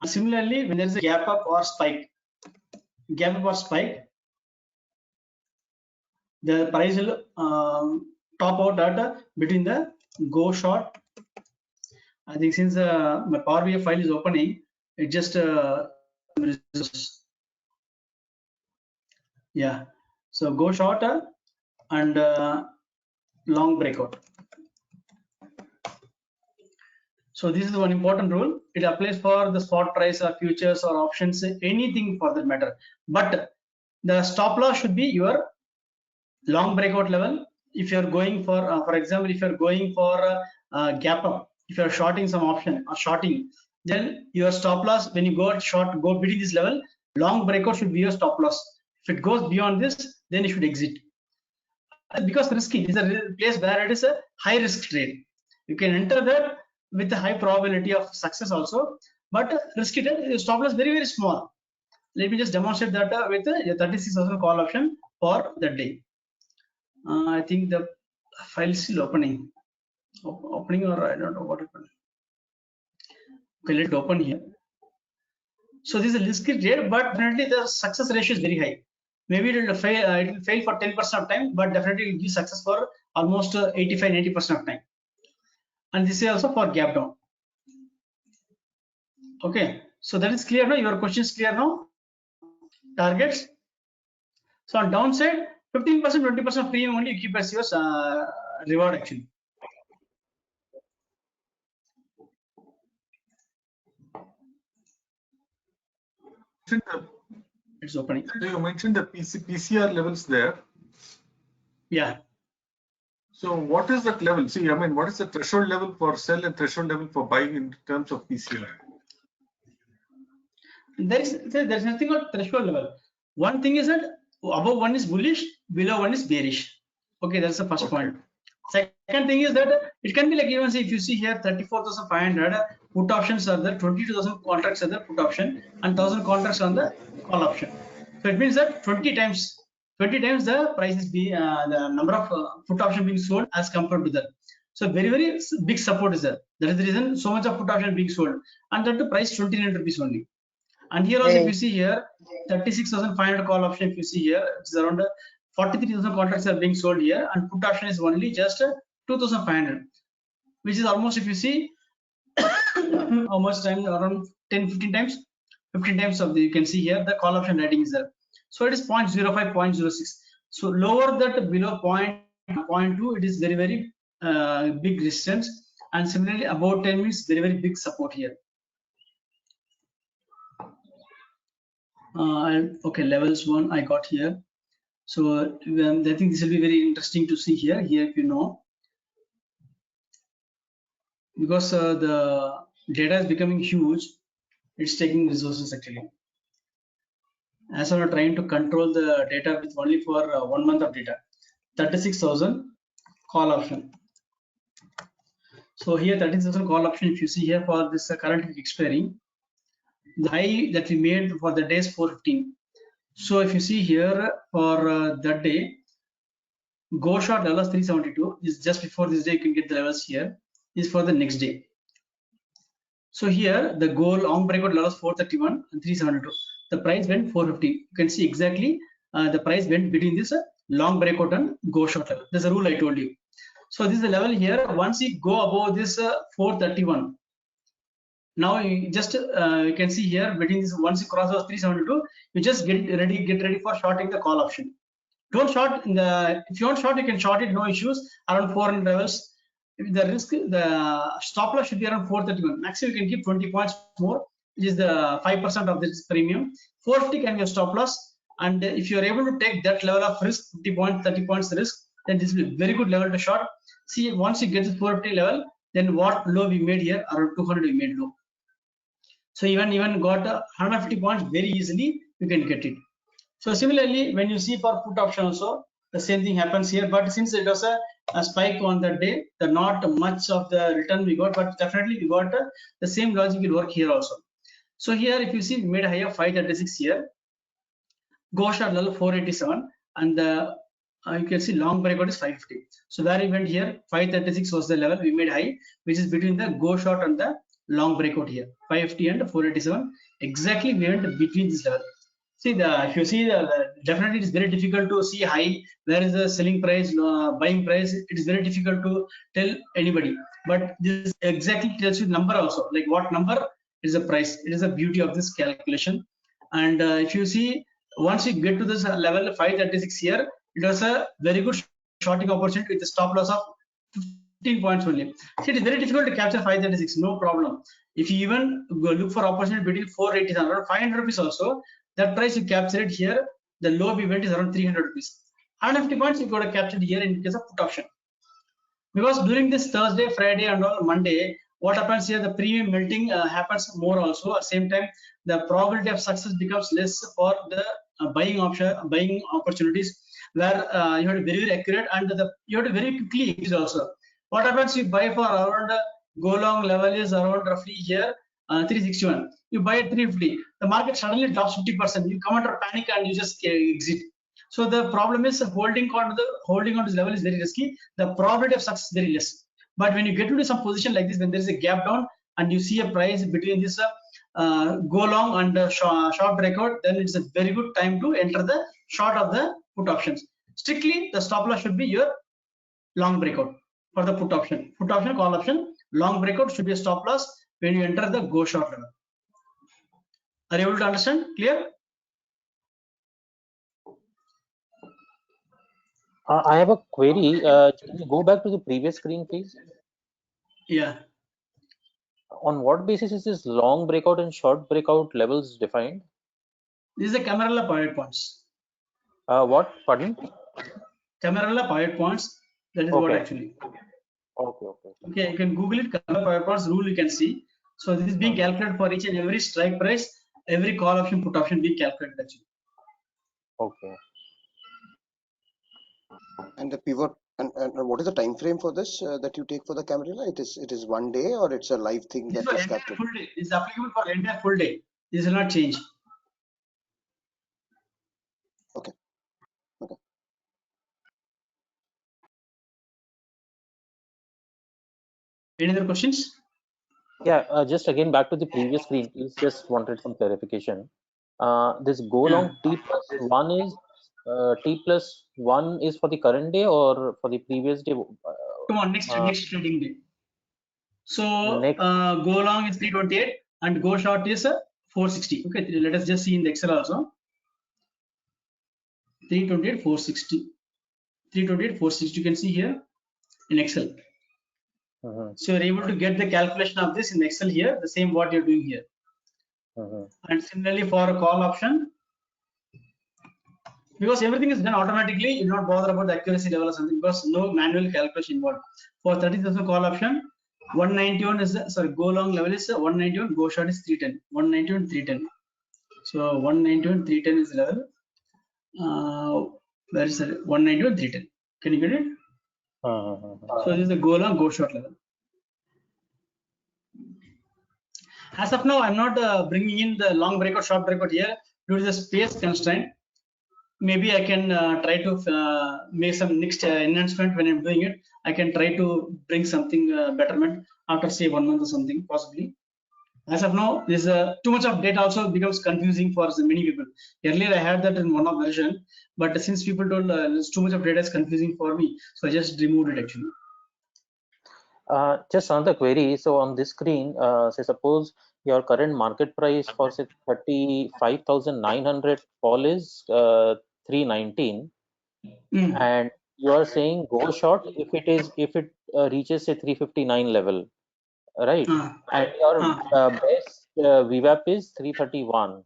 And similarly, when there is a gap up or spike, the price will top out at between the go short. I think since my Power BI file is opening, it just yeah. So go short and long breakout. So this is one important rule. It applies for the spot price or futures or options, anything for that matter. But the stop loss should be your long breakout level. If you're going for example, if you're going for gap up, if you're shorting some option or shorting, then your stop loss when you go short, go between this level, long breakout should be your stop loss. If it goes beyond this, then you should exit. Because risky, this is a place where it is a high risk trade. You can enter that with a high probability of success also, but risky trade, stop loss very small. Let me just demonstrate that with a 36,000 call option for that day. I think the file is still opening or I don't know what happened. Okay, let it open here. So this is a risky trade, but definitely the success ratio is very high. Maybe it will fail for 10% of time, but definitely it will give success for almost 85-90% of time. And this is also for gap down. Okay, so that is clear now. Your question is clear now. Targets. So on downside, 15%, 20% premium only you keep as your reward actually. It's opening. You mentioned the PCR levels there. Yeah. So what is that level? See, I mean, what is the threshold level for sell and threshold level for buy in terms of PCR? There's nothing called threshold level. One thing is that above one is bullish, below one is bearish. Okay, that's the first point. Second thing is that it can be like, even say if you see here 34,500 put options are there, 22,000 contracts are the put option and 1,000 contracts on the call option. So it means that 20 times the price is the number of put option being sold as compared to that. So very big support is there. That is the reason so much of put option being sold, and that the price 29 rupees only. And here also if you see here 36,500 call option, if you see here it's around 43,000 contracts are being sold here, and put option is only just 2,500, which is almost, if you see how much time, around 15 times of the, you can see here the call option rating is there. So it is 0.05, 0.06. So lower that below 0.2, it is very big resistance, and similarly about 10 minutes very big support here. Okay, levels 1 I got here. So I think this will be very interesting to see here if you know, because the data is becoming huge, it's taking resources actually. As I'm trying to control the data with only for 1 month of data, 36,000 call option. So here 36,000 call option, if you see here for this current week expiring, the high that we made for the day is 415. So if you see here for that day, go short level is 372. This is just before this day, you can get the levels here. This is for the next day. So here the goal long breakout level is 431 and 372. The price went 450. You can see exactly the price went between this long breakout and go short level. There's a rule I told you. So this is the level here. Once you go above this 431, now you just you can see here between this, once you cross those 372, you just get ready for shorting the call option. Don't short in the, if you want short, you can short it, no issues, around 400 levels. The risk, the stop loss should be around 431. Maximum you can keep 20 points more, which is the 5% of this premium. 450 can be a stop loss, and if you are able to take that level of risk, 50 points, 30 points risk, then this will be a very good level to short. See, once you get this 450 level, then what low we made here, around 200 we made low. So even got 150 points very easily, you can get it. So similarly, when you see for put option also, The same thing happens here, but since it was a spike on that day, the not much of the return we got, but definitely we got the same logic will work here also. So here, if you see, we made a high of 536 here, go short level 487, and the you can see long breakout is 550. So where we went here, 536 was the level we made high, which is between the go short and the long breakout here, 550 and 487. Exactly, we went between this level. See, if you see, definitely it is very difficult to see high. Where is the selling price, buying price? It is very difficult to tell anybody. But this exactly tells you number also. Like what number is the price? It is the beauty of this calculation. And if you see, once you get to this level 536 here, it was a very good shorting opportunity with a stop loss of 15 points only. See, it is very difficult to capture 536, no problem. If you even go look for opportunity between 480 and around 500 rupees also, that price you capture it here, the low we went is around 300 rupees. 150 points you got to capture here in case of put option. Because during this Thursday, Friday, and all Monday, what happens here, the premium melting happens more also. At the same time, the probability of success becomes less for the buying opportunities, where you have to be very, very accurate, and you have to very quickly exit also. What happens, you buy for around go long level is around roughly here 361. You buy at 350, the market suddenly drops 50%. You come under panic and you just exit. So the problem is holding on to this level is very risky. The probability of success is very less. But when you get into some position like this, when there is a gap down and you see a price between this go long and short breakout, then it's a very good time to enter the short of the put options. Strictly, the stop loss should be your long breakout for the put option. Put option, call option, long breakout should be a stop loss when you enter the go short level. Are you able to understand? Clear? I have a query. Can you go back to the previous screen, please? Yeah. On what basis is this long breakout and short breakout levels defined? This is the Camarilla pivot points. What? Pardon? Camarilla pivot points. That is what actually. Okay. Okay, you can Google it. Camarilla pivot points rule you can see. So this is being calculated for each and every strike price, every call option, put option being calculated actually. Okay. And the pivot, and what is the time frame for this that you take for the Camarilla? It is 1 day, or it's a live thing This that is is for entire captured? full day. This is applicable for entire full day. This will not change. Okay. Any other questions? Yeah, just again back to the previous screen, please. Just wanted some clarification. This go long T+1 is for the current day or for the previous day? Come on, next trading day. So Next. go long is 328 and go short is 460. Okay, let us just see in the Excel also. 328, 460. 328, 460. You can see here in Excel. So you're able to get the calculation of this in Excel here, the same what you're doing here. And similarly for a call option, because everything is done automatically, you do not bother about the accuracy level or something because no manual calculation involved. For 30,000 call option, 191 is the, sorry, go long level is 191, go short is 310. 191, 310. So 191, 310 is the level. Where is it? 191, 310. Can you get it? So this is the go long, go short level. As of now, I'm not bringing in the long breakout, short breakout here due to the space constraint. Maybe I can try to make some next enhancement when I'm doing it. I can try to bring something betterment after say 1 month or something possibly. As of now, this too much of data also becomes confusing for many people. Earlier I had that in one of version, but since people told there's too much of data is confusing for me, so I just removed it actually. Just another query. So on this screen, say suppose your current market price for say 35,900 call is 319, and you are saying go short if it reaches a 359 level, right? And your best VWAP is 331.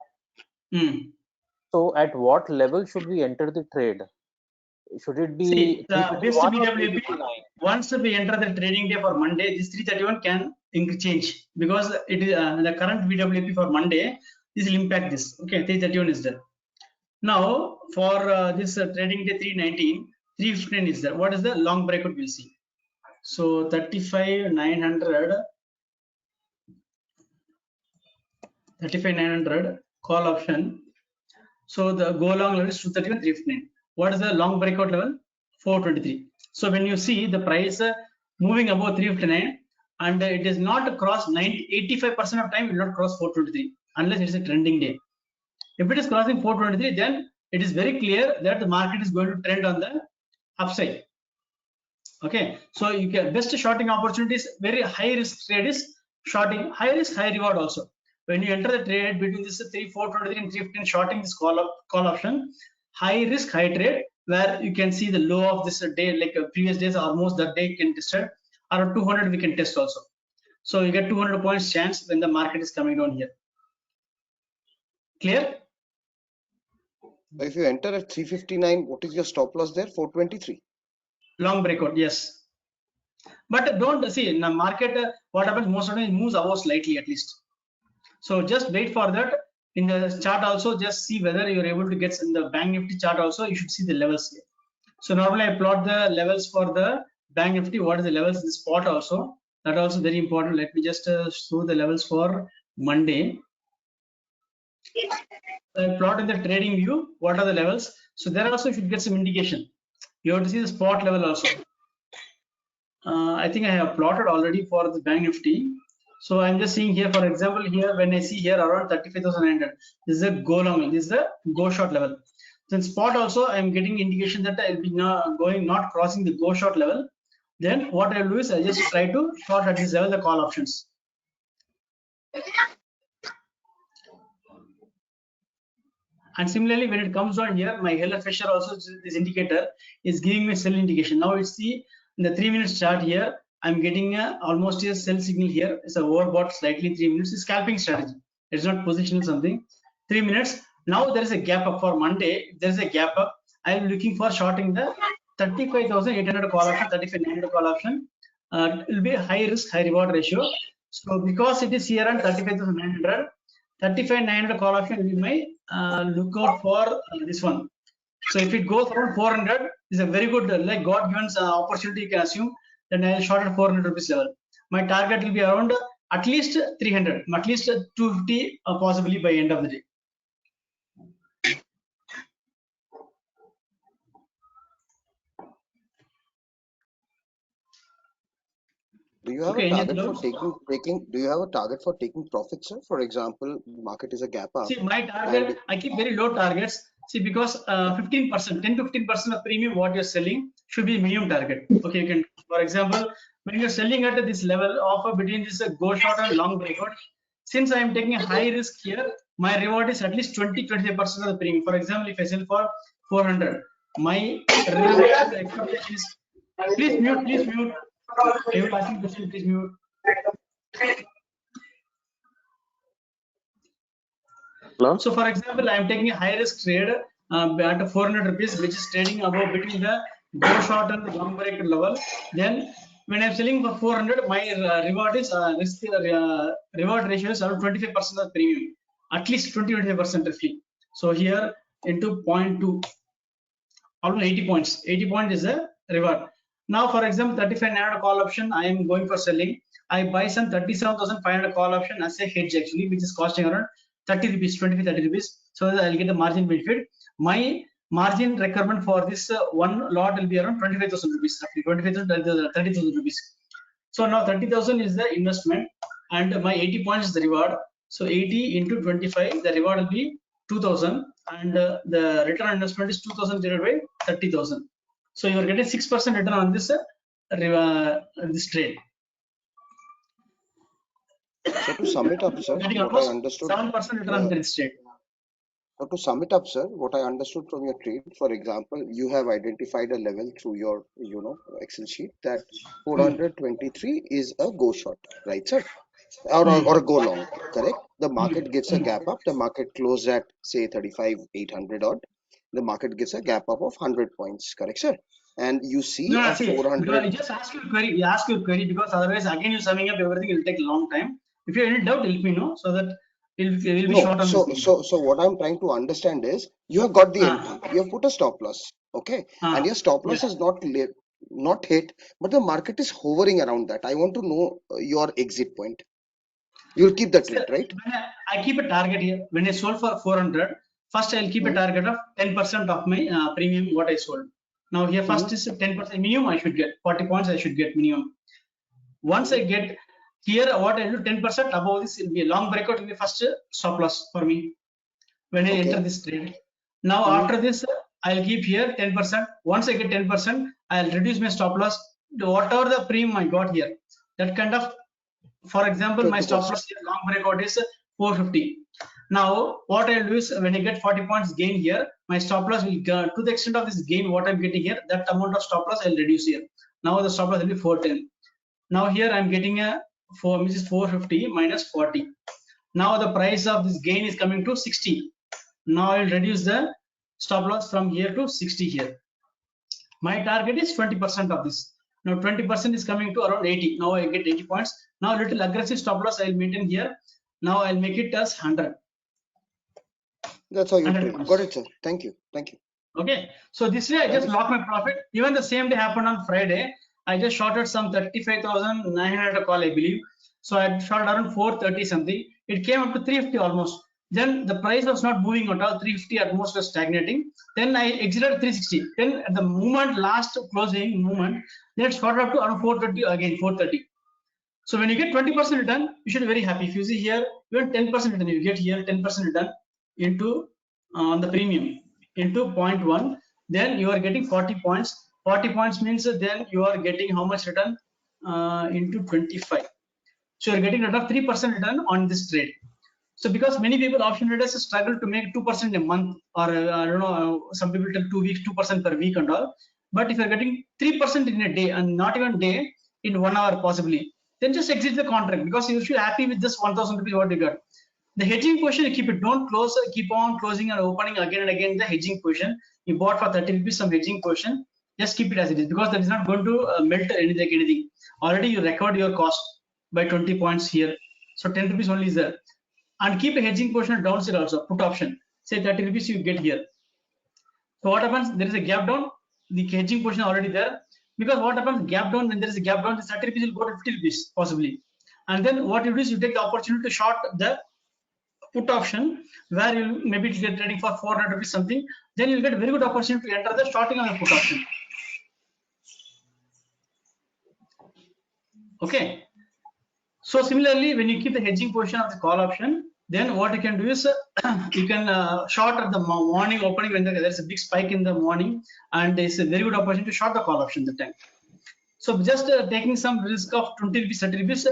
So at what level should we enter the trade? Should it be? See, the best VWAP, once we enter the trading day for Monday, this 331 can change because it is the current VWAP for Monday. This will impact this. Okay, 331 is there. Now for this trading day 319, 359 is there. What is the long breakout we'll see? So 35,900 call option. So the go long level is 231, 359. What is the long breakout level? 423. So when you see the price moving above 359 and it is not cross 85% of time, it will not cross 423 unless it is a trending day. If it is crossing 423, then it is very clear that the market is going to trend on the upside. Okay, so you get best shorting opportunities. Very high risk trade is shorting, high risk, high reward also. When you enter the trade between this 423 and 315, shorting this call option, high risk, high trade, where you can see the low of this day, like previous days, almost that day can tested, or 200 we can test also. So you get 200 points chance when the market is coming down here. Clear? If you enter at 359, what is your stop loss there? 423. Long breakout, yes. But don't see in the market, what happens most of the time it moves above slightly at least. So just wait for that. In the chart also, just see whether you're able to get in the Bank Nifty chart also, you should see the levels here. So normally I plot the levels for the Bank Nifty. What is the levels in the spot also? That also very important. Let me just show the levels for Monday. I plot in the trading view, what are the levels? So there also you should get some indication. You have to see the spot level also. I think I have plotted already for the Bank Nifty. So I'm just seeing here, for example, here when I see here around 35,900, this is a go long, this is the go short level. Then spot also I'm getting indication that I'll be not crossing the go short level. Then what I'll do is I just try to short at this level the call options. And similarly, when it comes on here, my Heller Fisher also, this indicator is giving me sell indication. Now it's the in the 3 minutes chart here, I'm getting almost a sell signal here. It's a overbought slightly in 3 minutes. It's scalping strategy. It's not positional something. 3 minutes. Now there is a gap up for Monday. If there is a gap up, I'm looking for shorting the 35,800 call option, 35,900 call option. It will be a high risk, high reward ratio. So because it is here on 35,900, 35,900 call option will be my lookout for this one. So if it goes around 400, is a very good like God given opportunity. You can assume then I'll short at 400 rupees level. My target will be around at least 300, at least 250, possibly by end of the day. Do you have a target for taking? Do you have a target for taking profits, sir? For example, market is a gap up. See, my target, I keep very low targets. See, because 15%, 10-15% of premium what you're selling should be minimum target. Okay, you can, for example, when you're selling at this level of between this go short and long breakout, since I am taking a high risk here, my reward is at least 20-25% of the premium. For example, if I sell for 400, my reward expectation is, please mute, please mute. You will asking question, please mute. Hello? So for example, I am taking a high risk trade at 400 rupees, which is trading above between the go short and the long break level. Then when I'm selling for 400, my reward is reward ratio is around 25% of premium, at least 20-25% roughly. So here into 0.2, almost 80 points. 80 points is a reward. Now, for example, 35,900 call option, I am going for selling. I buy some 37,500 call option as a hedge actually, which is costing around 30 rupees, 25-30 rupees. So that I'll get the margin benefit. My margin requirement for this one lot will be around 25,000 rupees, roughly 25,000, 30,000 rupees. So now 30,000 is the investment and my 80 points is the reward. So 80 into 25, the reward will be 2,000 and the return on investment is 2,000 divided by 30,000. So you are getting 6% return on this this trade. So to sum it up, sir, what I understood, 7% return on this trade. So to sum it up, sir, what I understood from your trade, for example, you have identified a level through your, Excel sheet that 423 is a go short, right, sir? Or a go long, correct? The market gives a gap up. The market closed at say 35,800 odd. The market gives a gap up of 100 points, correct, sir? And you see 400. Just ask your query. You ask your query because otherwise, again, you summing up everything. It will take a long time. If you have any doubt, let me know so that we'll be short on so what I'm trying to understand is you have got the entry. You have put a stop loss. okay, and your stop loss is not hit, but the market is hovering around that. I want to know your exit point. You'll keep the trade, right? When I keep a target here. When I sold for 400, first I'll keep a target of 10% of my premium what I sold. Now here first is 10% minimum I should get, 40 points I should get minimum. Once I get here, what I do 10% above this will be a long breakout, will be first stop loss for me when I enter this trade. Now after this, I'll keep here 10%. Once I get 10%, I'll reduce my stop loss to whatever the premium I got here. That kind of, for example, my stop loss here, long breakout is 450. Now what I'll do is when I get 40 points gain here, my stop loss will go to the extent of this gain what I'm getting here, that amount of stop loss I'll reduce here. Now the stop loss will be 410. Now here I'm getting a 450 minus 40. Now the price of this gain is coming to 60. Now I'll reduce the stop loss from here to 60 here. My target is 20% of this. Now 20% is coming to around 80. Now I get 80 points. Now little aggressive stop loss I'll maintain here. Now I'll make it as 100. That's how you trade. Got it, sir. Thank you. Thank you. Okay. So this way I just lock my profit. Even the same day happened on Friday. I just shorted some 35,900 call, I believe. So I shorted around 430 something. It came up to 350 almost. Then the price was not moving at all. 350 at most was stagnating. Then I exited 360. Then at the moment, last closing moment, then it shot up to around 430 again, 430. So when you get 20% return, you should be very happy. If you see here, even 10% return, you get here 10% return into on the premium into 0.1. Then you are getting 40 points. 40 points means then you are getting how much return into 25. So you're getting rid of 3% return on this trade. So because many people option traders struggle to make 2% a month, or I don't know, some people take 2 weeks, 2% per week and all. But if you're getting 3% in a day, and not even day, in 1 hour possibly, then just exit the contract, because you should be happy with this 1,000 rupees what you got. The hedging position, you keep it, don't close, keep on closing and opening again and again the hedging position. You bought for 30 rupees some hedging position, just keep it as it is, because that is not going to melt anything. Already you recovered your cost by 20 points here. So 10 rupees only is there. And keep a hedging position downside also, put option. Say 30 rupees you get here. So what happens? There is a gap down, the hedging position already there. Because what happens? Gap down, when there is a gap down, the 30 rupees will go to 50 rupees possibly. And then what you do is you take the opportunity to short the put option, where you maybe get trading for 400 rupees something. Then you'll get a very good opportunity to enter the shorting on the put option. Okay. So similarly, when you keep the hedging position of the call option, then what you can do is you can short at the morning opening when there's a big spike in the morning, and there's a very good opportunity to short the call option at the time. So just taking some risk of 20 rupees, 30 rupees,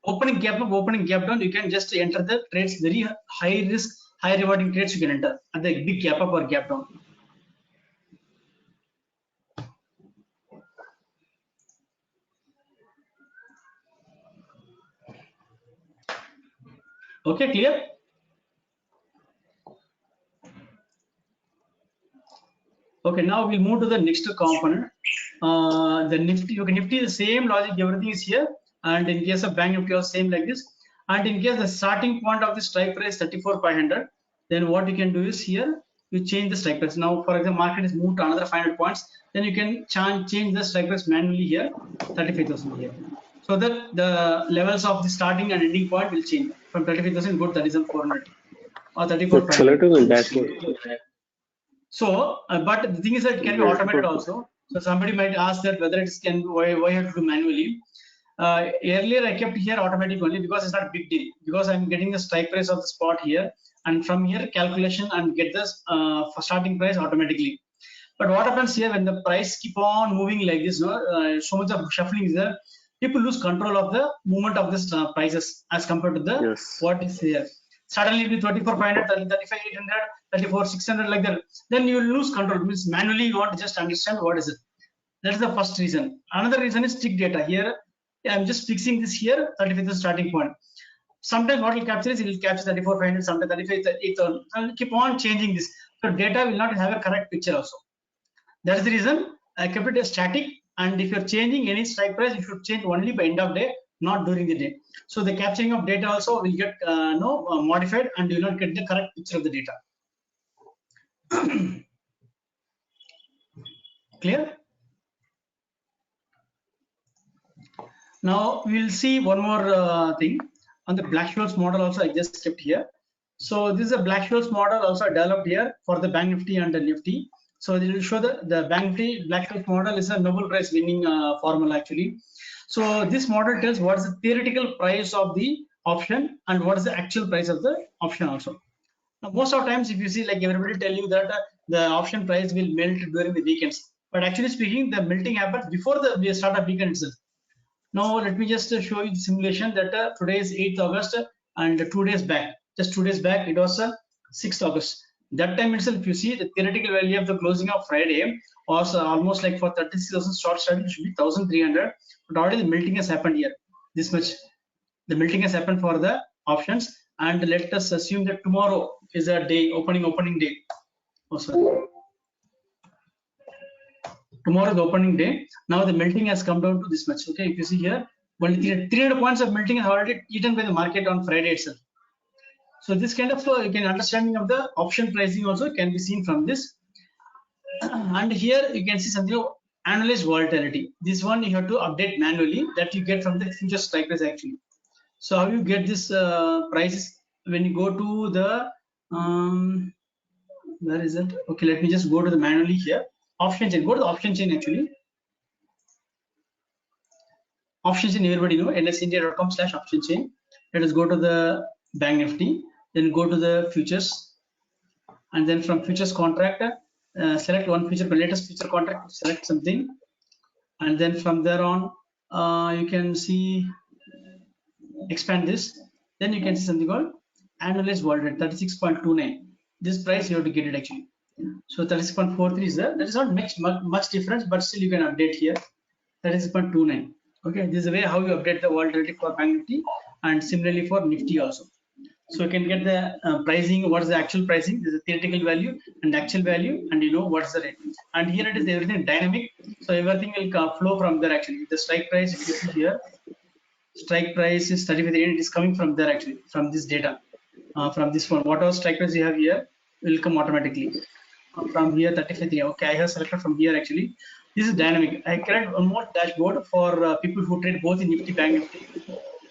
opening gap up, opening gap down, you can just enter the trades, very high risk, high rewarding trades you can enter at the big gap up or gap down. Okay, clear? Okay, now we'll move to the next component. The Nifty, okay, Nifty, the same logic, everything is here. And in case of Bank Nifty, also same like this. And in case the starting point of the strike price 34,500, then what you can do is here, you change the strike price. Now, for example, market is moved to another 500 points, then you can change the strike price manually here, 35,000 here. So that the levels of the starting and ending point will change from 35,000 go to 37,400 or 34,500. So, but the thing is that it can be automated also. So somebody might ask that whether it can, why you have to do manually. Earlier I kept here automatic only because it's not a big deal, because I'm getting the strike price of the spot here, and from here calculation and get this starting price automatically. But what happens here when the price keep on moving like this, so much of shuffling is there, people lose control of the movement of this prices as compared to the what is here. Suddenly it will be 34,500, 35,800, 34,600 like that. Then you will lose control. It means manually you want to just understand what is it. That is the first reason. Another reason is tick data. Here I'm just fixing this here, 35,000 starting point. Sometimes what will capture is it will capture 34,500, sometimes 35,800, and keep on changing this. So data will not have a correct picture also. That is the reason I kept it as static. And if you're changing any strike price, you should change only by end of day, not during the day. So the capturing of data also will get modified, and you will not get the correct picture of the data. Clear? Now we'll see one more thing on the Black-Scholes model. Also, I just kept here. So this is a Black-Scholes model also developed here for the Bank Nifty and the Nifty. So it will show the Bank Nifty Black-Scholes model is a Nobel Prize winning formula actually. So this model tells what is the theoretical price of the option and what is the actual price of the option also. Now, most of the times, if you see, like everybody tell you that the option price will melt during the weekends, but actually speaking, the melting happens before the start of weekend itself. Now let me just show you the simulation that today is 8th August and 2 days back, just 2 days back, it was 6th August. That time itself, if you see the theoretical value of the closing of Friday was almost like for 36,000 short strategy should be 1,300, but already the melting has happened here. This much, the melting has happened for the options, and let us assume that tomorrow is a day opening day. Oh, sorry. Tomorrow the opening day. Now the melting has come down to this much. Okay, if you see here, only 300 points of melting is already eaten by the market on Friday itself. So this kind of you can understanding of the option pricing also can be seen from this. And here you can see something of analyzed volatility. This one you have to update manually, that you get from the future strike price actually. So how you get this prices when you go to the where is it? Okay, let me just go to the manually here. Option chain. Go to the option chain actually. Option chain, everybody know, nsindia.com/option chain. Let us go to the Bank Nifty, then go to the futures, and then from futures contract, select one future, the latest future contract, select something, and then from there on, you can see, expand this, then you can see something called annualized volatility, 36.29. This price you have to get it actually. So 36.43 is there. That is not much difference, but still you can update here. 36.29. Okay, this is the way how you update the volatility for Bank Nifty, and similarly for Nifty also. So you can get the pricing, what is the actual pricing, this is the theoretical value and actual value, and you know what's the rate. And here it is everything dynamic, so everything will flow from there actually. The strike price, if you see here, strike price is 35, it is coming from there actually, from this data, from this one. Whatever strike price you have here will come automatically. From here 35, okay, I have selected from here actually. This is dynamic. I create one more dashboard for people who trade both in Nifty, Bank Nifty.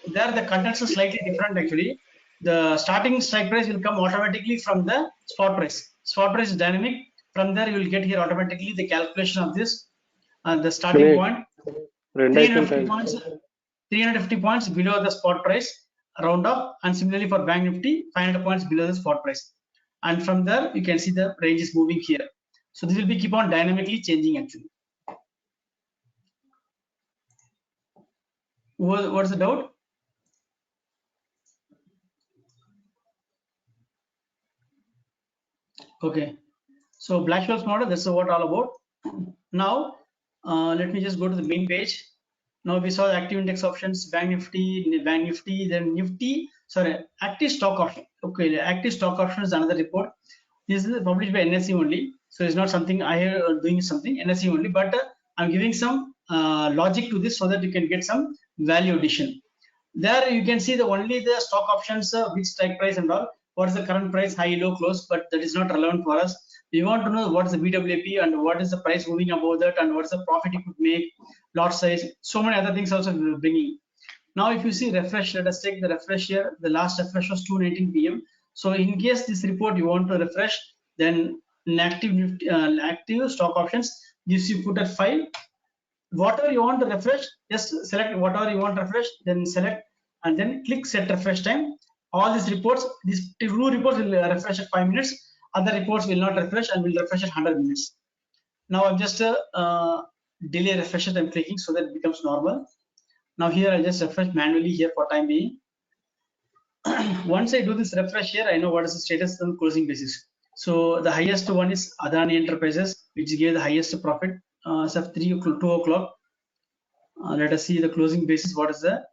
There the contents are slightly different actually. The starting strike price will come automatically from the spot price. Spot price is dynamic. From there you will get here automatically the calculation of this, the starting point. 350 points below the spot price, round up, and similarly for Bank Nifty, 500 points below the spot price. And from there you can see the range is moving here. So this will be keep on dynamically changing actually. What's the doubt? Okay, so Black-Scholes model, that's what all about. Now let me just go to the main page. Now we saw the active index options, Bank Nifty, then Nifty, sorry, active stock option. Okay, the active stock option is another report. This is published by NSE only, so it's not something I am doing something NSE only, but I'm giving some logic to this so that you can get some value addition. There you can see the only the stock options, which strike price and all, what is the current price, high, low, close, but that is not relevant for us. We want to know what is the BWAP and what is the price moving above that and what is the profit you could make, lot size, so many other things also we will bringing. Now if you see refresh, let us take the refresh here. The last refresh was 2:19 p.m. So in case this report you want to refresh, then in active stock options, this you put a file. Whatever you want to refresh, just select whatever you want to refresh, then select and then click set refresh time. All these reports, these two reports will refresh at 5 minutes. Other reports will not refresh and will refresh at 100 minutes. Now I'm just delay refresh it, I'm clicking so that it becomes normal. Now here I just refresh manually here for time being. Once I do this refresh here, I know what is the status on closing basis. So the highest one is Adani Enterprises, which gave the highest profit as of 2 o'clock. Let us see the closing basis. What is the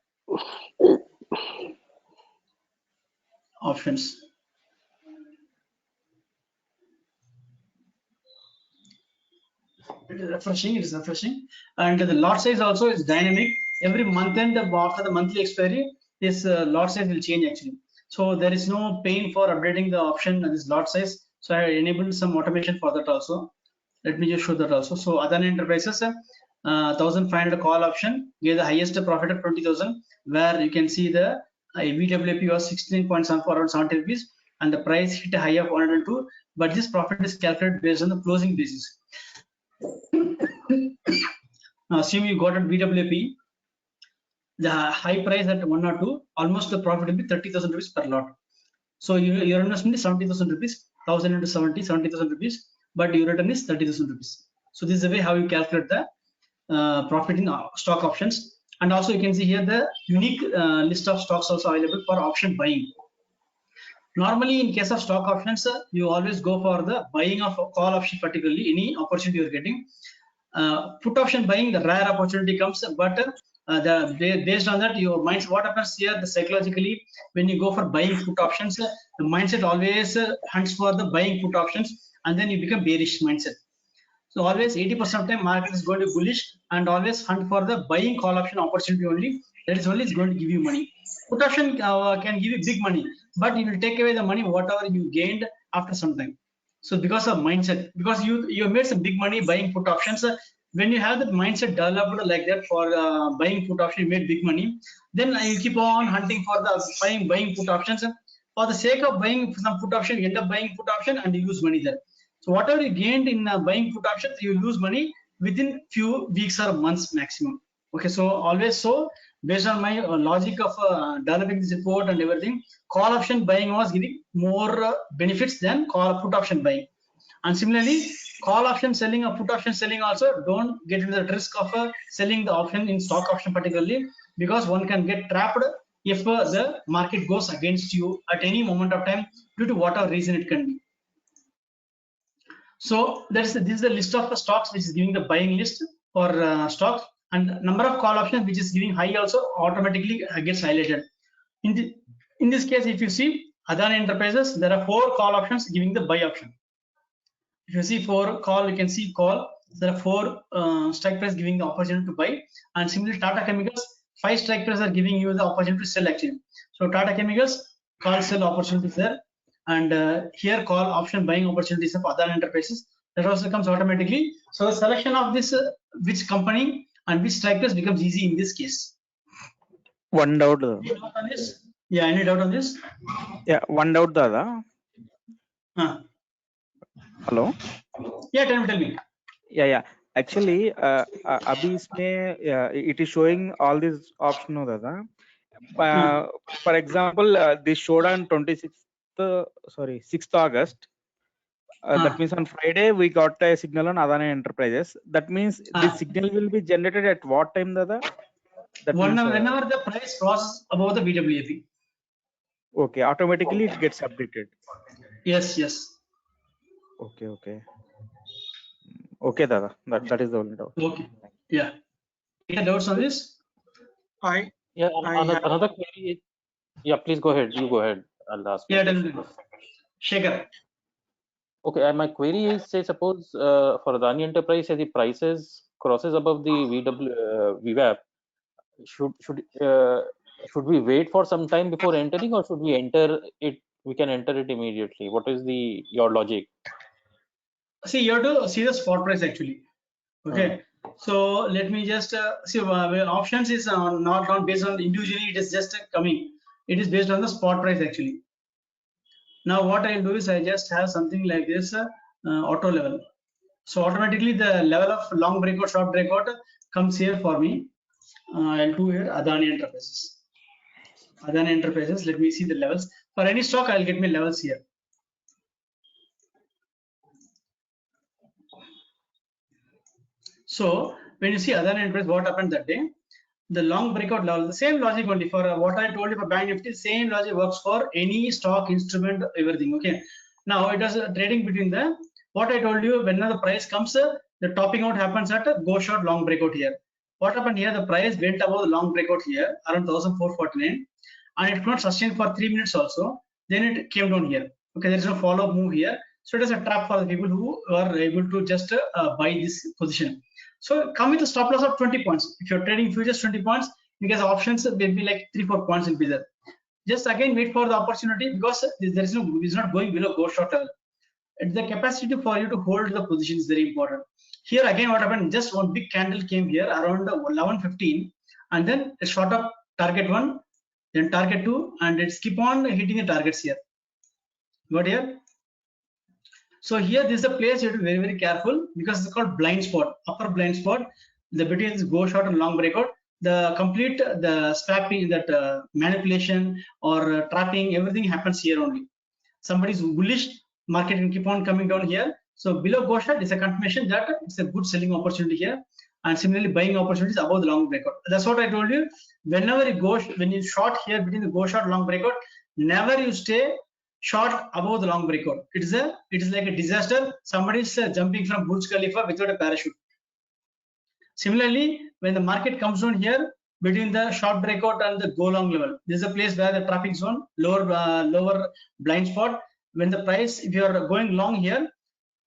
options? It is refreshing, and the lot size also is dynamic. Every month end after the monthly expiry, this lot size will change actually. So there is no pain for updating the option and this lot size. So I enabled some automation for that also. Let me just show that also. So Adani Enterprises, 1500 call option gave the highest profit of 20,000, where you can see the VWAP was 16.74 around 70 rupees, and the price hit a high of 102. But this profit is calculated based on the closing basis. Now, assume you got a VWAP, the high price at 102, almost the profit will be 30,000 rupees per lot. So your investment is 70,000 rupees, 1000 into 70,000 rupees, but your return is 30,000 rupees. So this is the way how you calculate the profit in stock options. And also you can see here the unique list of stocks also available for option buying. Normally in case of stock options, you always go for the buying of call option, particularly any opportunity you're getting. Put option buying, the rare opportunity comes, but based on that, your mindset, what happens here, psychologically, when you go for buying put options, the mindset always hunts for the buying put options, and then you become bearish mindset. So always 80% of time market is going to be bullish, and always hunt for the buying call option opportunity only. That is only is going to give you money. Put option can give you big money, but it will take away the money whatever you gained after some time. So because of mindset, because you made some big money buying put options, when you have that mindset developed like that for buying put option, you made big money, then you keep on hunting for the buying put options. For the sake of buying some put option, you end up buying put option and you lose money there. So whatever you gained in buying put options, you lose money within few weeks or months maximum. Okay, so always so based on my logic of developing this report and everything, call option buying was giving more benefits than put option buying. And similarly, call option selling or put option selling also, don't get into the risk of selling the option in stock option particularly, because one can get trapped if the market goes against you at any moment of time due to whatever reason it can be. So this is the list of stocks which is giving the buying list for stocks, and number of call options which is giving high also automatically gets highlighted. In this case, if you see Adani Enterprises, there are 4 call options giving the buy option. If you see 4 call, you can see call. There are 4 strike price giving the opportunity to buy, and similarly Tata Chemicals, 5 strike price are giving you the opportunity to sell actually. So Tata Chemicals call sell opportunities there, and here call option buying opportunities of Adani Enterprises, that also comes automatically. So the selection of this which company and which strike price becomes easy in this case. One doubt. Any doubt on this? Yeah, any doubt on this? Yeah, one doubt, Dada. Hello. Yeah, tell me. Yeah. Actually, abhi isme it is showing all these options, no, Dada. For example, this showed on 6th August. That means on Friday we got a signal on Adani Enterprises. That means this signal will be generated at what time, Dada? That means, whenever the price crosses above the VWAP. Okay, automatically it gets updated. Yes. Okay. Okay, Dada. That is the only doubt. Okay. Yeah. Any doubts on this? Another query. Yeah, please go ahead. You go ahead. I'll ask. Yeah, definitely. Shaker. Okay, my query is, say, suppose for Adani Enterprise, the prices crosses above the VWAP, should we wait for some time before entering, or should we enter it? We can enter it immediately. What is your logic? See, you have to see the spot price actually. Okay. So let me just see. Options is not based on individually. It is just coming. It is based on the spot price actually. Now what I'll do is I just have something like this auto level. So automatically the level of long breakout, short breakout comes here for me. I'll do here Adani Enterprises. Adani Enterprises. Let me see the levels. For any stock, I'll get my levels here. So when you see Adani Enterprises, what happened that day? The long breakout level, the same logic only for what I told you for Bank Nifty, same logic works for any stock, instrument, everything. Okay. Now it is trading between the, what I told you, whenever the price comes, the topping out happens at a go short long breakout here. What happened here? The price went above the long breakout here around 1449, and it could not sustain for 3 minutes also. Then it came down here. Okay, there is no follow-up move here. So it is a trap for the people who are able to just buy this position. So come with a stop loss of 20 points. If you're trading futures, 20 points, because options will be like 3-4 points will be there. Just again wait for the opportunity, because there is no, it's not going below go short level. the capacity for you to hold the position is very important. Here again, what happened? Just one big candle came here around 11:15, and then it shot up target 1, then target 2, and it's keep on hitting the targets here. Got here? So here this is a place you have to be very careful, because it's called blind spot, upper blind spot. The between this go short and long breakout, the complete the strapping, that manipulation or trapping, everything happens here only. Somebody's bullish, market can keep on coming down here. So below go short is a confirmation that it's a good selling opportunity here, and similarly buying opportunities above the long breakout. That's what I told you. Whenever you go, when you short here between the go short long breakout, never you stay short above the long breakout. It is like a disaster. Somebody is jumping from Burj Khalifa without a parachute. Similarly, when the market comes down here between the short breakout and the go long level, this is a place where the traffic zone, lower blind spot. When the price, if you are going long here,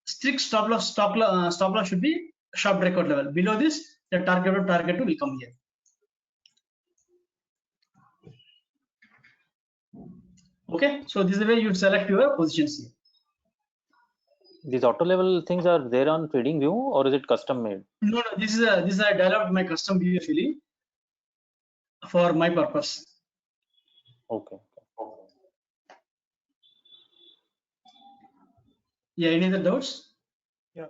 strict stop loss should be short breakout level. Below this, the target 2 will come here. Okay, so this is the way you select your positions here. These auto level things are there on TradingView, or is it custom made? No, this is I developed my custom view actually for my purpose. Okay. Yeah, any other doubts? Yeah.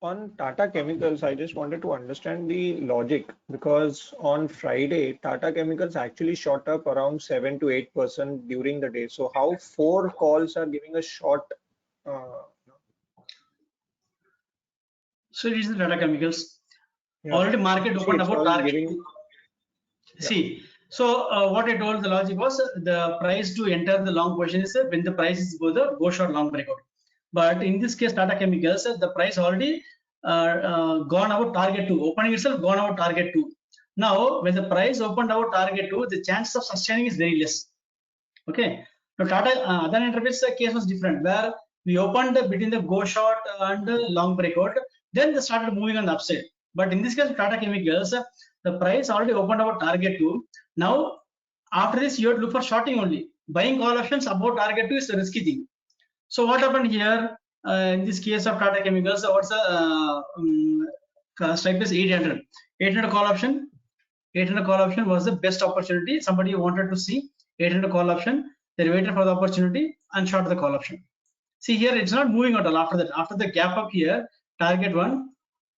On Tata Chemicals, I just wanted to understand the logic, because on Friday, Tata Chemicals actually shot up around 7 to 8% during the day. So how 4 calls are giving a short? So it is the Tata Chemicals. Yeah. Already market opened about target. See, so what I told the logic was the price to enter the long position is when the price is go short long breakout. But in this case, Tata Chemicals, the price already gone out target 2, opening itself gone out target 2. Now, when the price opened out target 2, the chance of sustaining is very less. Okay. Now, Tata Adani Enterprises case was different, where we opened between the go short and long breakout, then they started moving on the upside. But in this case, Tata Chemicals, the price already opened about target 2. Now, after this, you have to look for shorting only. Buying call options above target 2 is a risky thing. So what happened here in this case of Tata Chemicals? What's the strike price 800? 800 call option. 800 call option was the best opportunity. Somebody wanted to see 800 call option. They waited for the opportunity and short the call option. See here, it's not moving at all after that. After the gap up here, target 1.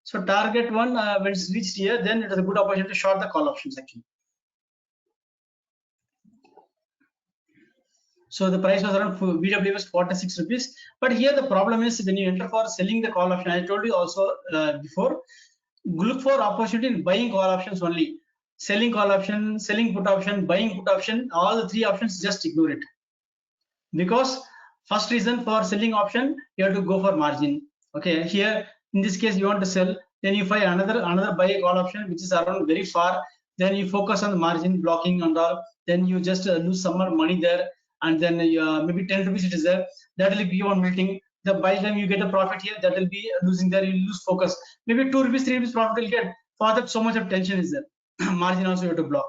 So target 1 when it's reached here, then it is a good opportunity to short the call options actually. So the price was around VW was 46 rupees. But here the problem is when you enter for selling the call option, I told you also before, look for opportunity in buying call options only. Selling call option, selling put option, buying put option, all the 3 options, just ignore it. Because first reason for selling option, you have to go for margin. Okay, here in this case you want to sell, then you find another buy call option which is around very far. Then you focus on the margin blocking and all. Then you just lose some more money there. And then maybe 10 rupees it is there, that will be on melting. The by the time you get a profit here, that will be losing there, you lose focus. Maybe 2 rupees, 3 rupees profit will get. For that, so much of tension is there. Margin also you have to block.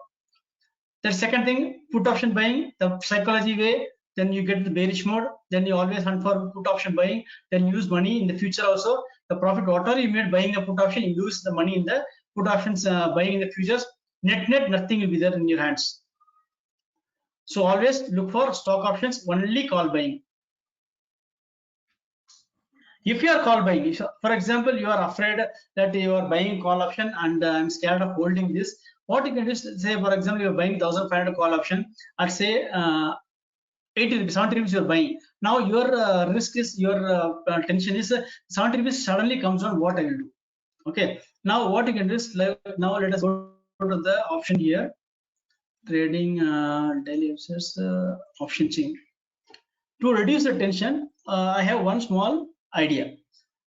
The second thing, put option buying, the psychology way, then you get the bearish mode, then you always hunt for put option buying, then use money in the future also. The profit, whatever you made buying a put option, you lose the money in the put options buying in the futures. Net, nothing will be there in your hands. So always look for stock options, only call buying. If you are call buying, for example, you are afraid that you are buying call option and I'm scared of holding this, what you can do is say, for example, you are buying 1,500 call option at say 80 rupees, 70 rupees you are buying. Now your risk is, your tension is 70 rupees suddenly comes on, what I will do. Okay. Now what you can do is, like, now let us go to the option here. Trading daily users option chain. To reduce the tension, I have one small idea.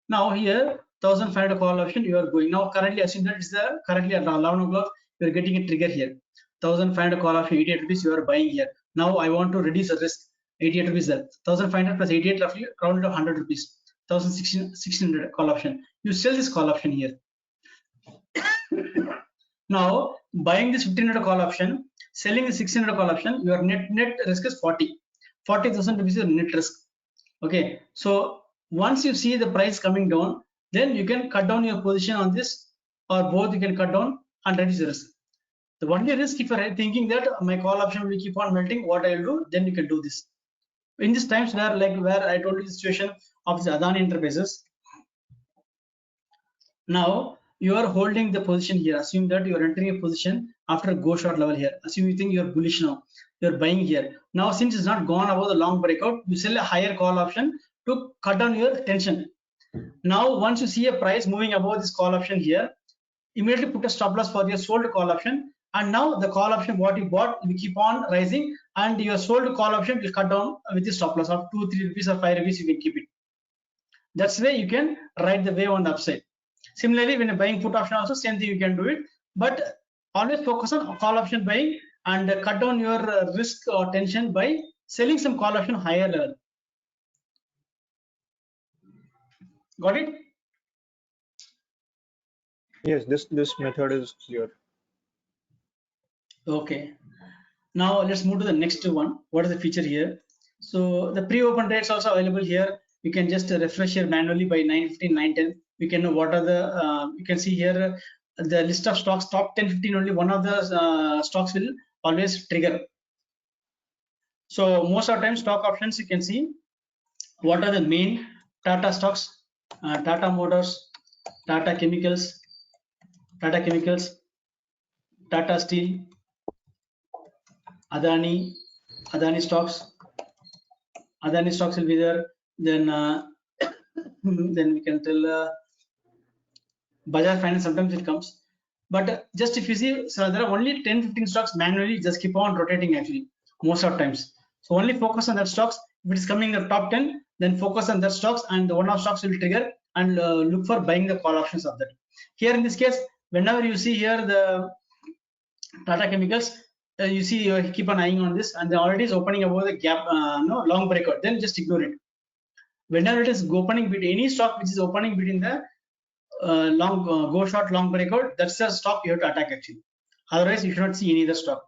Now here 1,500 call option you are going. Now currently assume that it's currently at 11 o'clock you are getting a trigger here. 1,500 call option 88 rupees you are buying here. Now I want to reduce the risk. 88 rupees there. 1,500 plus 88 roughly rounded of 100 rupees. 1,600 call option. You sell this call option here. Now buying this 1,500 call option, selling the 1,600 call option, your net risk is 40,000 rupees is net risk. Okay, so Once you see the price coming down, then you can cut down your position on this, or both you can cut down and reduce the risk. The only risk, if you are thinking that my call option will keep on melting, what I will do, then you can do this. In these times where I told you the situation of the Adani Enterprises, now you are holding the position here. Assume that you are entering a position after a go short level here. Assume you think you are bullish now, you are buying here. Now since it's not gone above the long breakout, you sell a higher call option to cut down your tension. Now once you see a price moving above this call option here, immediately put a stop loss for your sold call option, and now the call option what you bought will keep on rising, and your sold call option will cut down with the stop loss of 2, 3 rupees or 5 rupees. You can keep it. That's the way you can ride the wave on the upside. Similarly, when you're buying put option also, same thing you can do it, but always focus on call option buying and cut down your risk or tension by selling some call option higher level. Got it? Yes, this method is clear. Okay. Now let's move to the next one. What is the feature here? So the pre-open rates also available here. You can just refresh here manually by 9:15, 9:10. You can know what are the, you can see here the list of stocks, top 10, 15 only one of the stocks will always trigger. So most of the time stock options, you can see what are the main Tata stocks, Tata Motors, Tata Chemicals, Tata Steel, Adani stocks will be there. Then then we can tell Bajaj Finance, sometimes it comes, but just if you see, so there are only 10-15 stocks manually, just keep on rotating actually most of times. So only focus on that stocks. If it is coming in the top 10, then focus on that stocks, and the one of stocks will trigger, and look for buying the call options of that. Here in this case, whenever you see here the Tata Chemicals, you see you keep on eyeing on this, and the already is opening above the gap, no long breakout, then just ignore it. Whenever it is opening between any stock which is opening between the long go short long breakout, that's the stock you have to attack actually. Otherwise you should not see any other stock.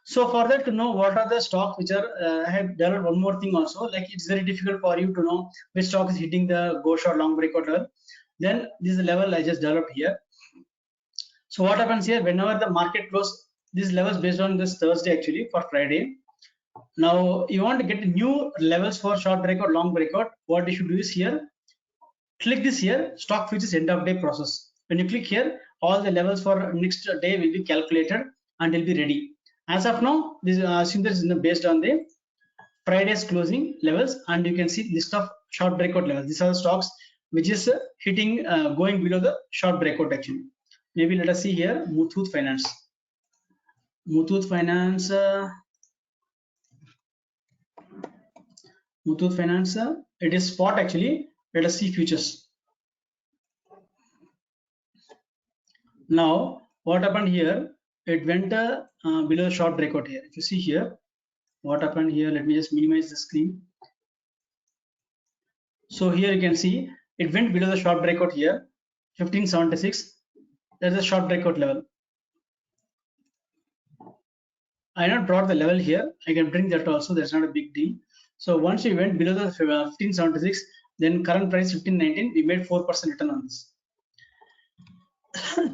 So for that, to know what are the stocks which are, I have developed one more thing also, like it's very difficult for you to know which stock is hitting the go short long breakout level. Then this is the level I just developed here. So what happens here, whenever the market close, these levels based on this Thursday actually for Friday. Now you want to get new levels for short breakout, long breakout. What you should do is here, click this here, stock futures end of day process. When you click here, all the levels for next day will be calculated and will be ready. As of now, this assume this is based on the Friday's closing levels, and you can see list of short breakout levels. These are the stocks which is hitting, going below the short breakout actually. Maybe let us see here, Muthoot Finance. Muthoot Finance, it is spot actually. Let us see futures. Now what happened here, it went below the short breakout here. If you see here what happened here, let me just minimize the screen. So here you can see it went below the short breakout here, 1576. That's the short breakout level. I not brought the level here, I can bring that also, that's not a big deal. So once we went below the 1576, then current price 1519, we made 4% return on this.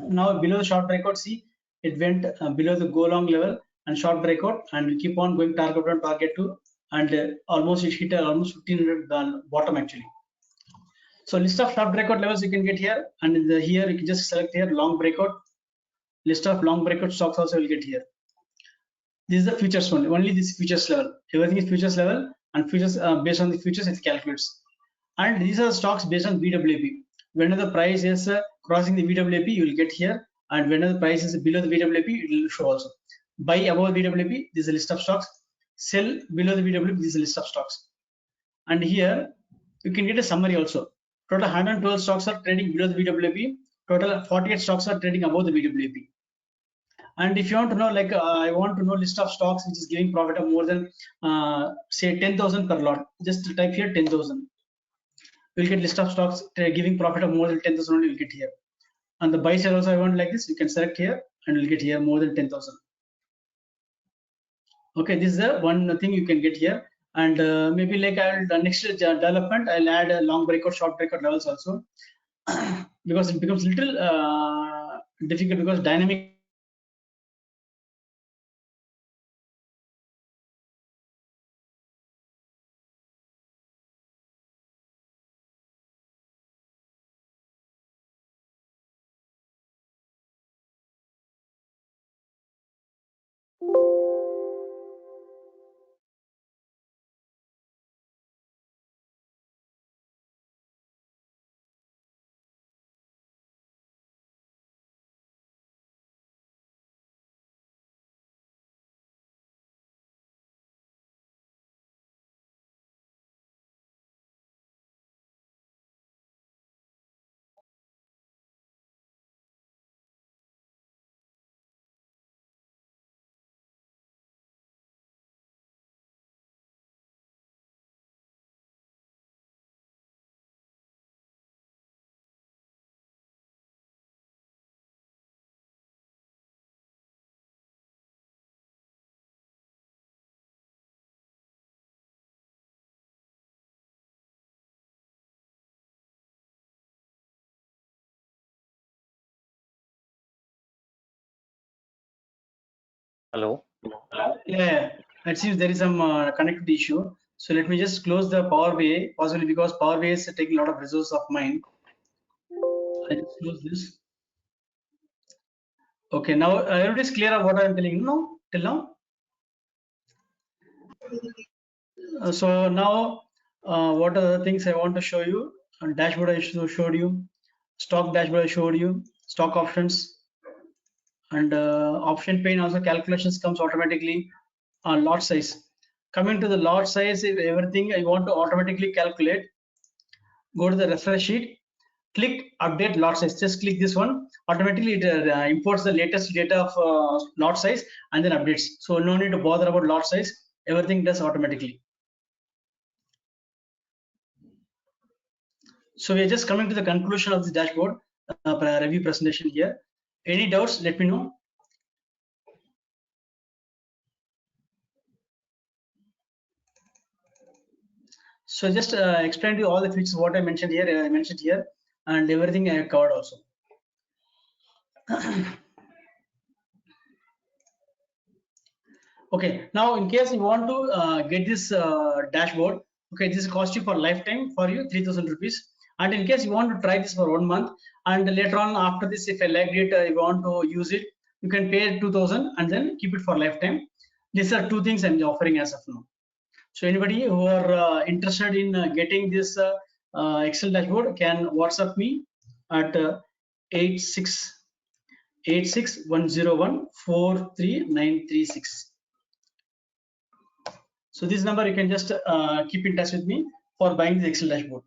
Now below the short breakout, see it went below the go long level and short breakout, and we keep on going target 1, target 2, and almost it hit almost 1500 bottom actually. So list of short breakout levels you can get here, and in the here you can just select here long breakout. List of long breakout stocks also will get here. This is the futures one, only this futures level. Everything is futures level, and futures based on the futures it calculates. And these are the stocks based on VWAP. Whenever the price is crossing the VWAP, you will get here, and whenever the price is below the VWAP, it will show also. Buy above VWAP, this is a list of stocks. Sell below the VWAP, this is a list of stocks. And here you can get a summary also. Total 112 stocks are trading below the VWAP. Total 48 stocks are trading above the VWAP. And if you want to know, like I want to know list of stocks which is giving profit of more than say 10,000 per lot, just type here 10,000. You'll get list of stocks giving profit of more than 10,000 only, you'll get here. And the buy side also I want like this, you can select here and you'll get here more than 10,000. Okay, this is the one thing you can get here. And maybe like I'll next development, I'll add a long breakout, short breakout levels also, because it becomes little difficult because dynamic. Hello. Yeah, it seems there is some connectivity issue. So let me just close the Power BI, possibly because Power BI is taking a lot of resources of mine. I just close this. Okay, now everybody is clear of what I am telling you now, till now. So now, what are the things I want to show you? Dashboard I showed you, stock dashboard I showed you, stock options, and option pane also calculations comes automatically. Lot size. Coming to the lot size, if everything I want to automatically calculate, go to the refresh sheet, click update lot size. Just click this one. Automatically it imports the latest data of lot size and then updates. So no need to bother about lot size. Everything does automatically. So we are just coming to the conclusion of the dashboard review presentation here. Any doubts? Let me know. So just explain to you all the features what I mentioned here, and everything I covered also. Okay, now in case you want to get this dashboard, okay, this cost you for lifetime for you 3,000 rupees. And in case you want to try this for 1 month, and later on after this, if I like it, you want to use it, you can pay 2,000 and then keep it for lifetime. These are two things I'm offering as of now. So anybody who are interested in getting this Excel dashboard can WhatsApp me at 86861014336. So this number you can just keep in touch with me for buying the Excel dashboard.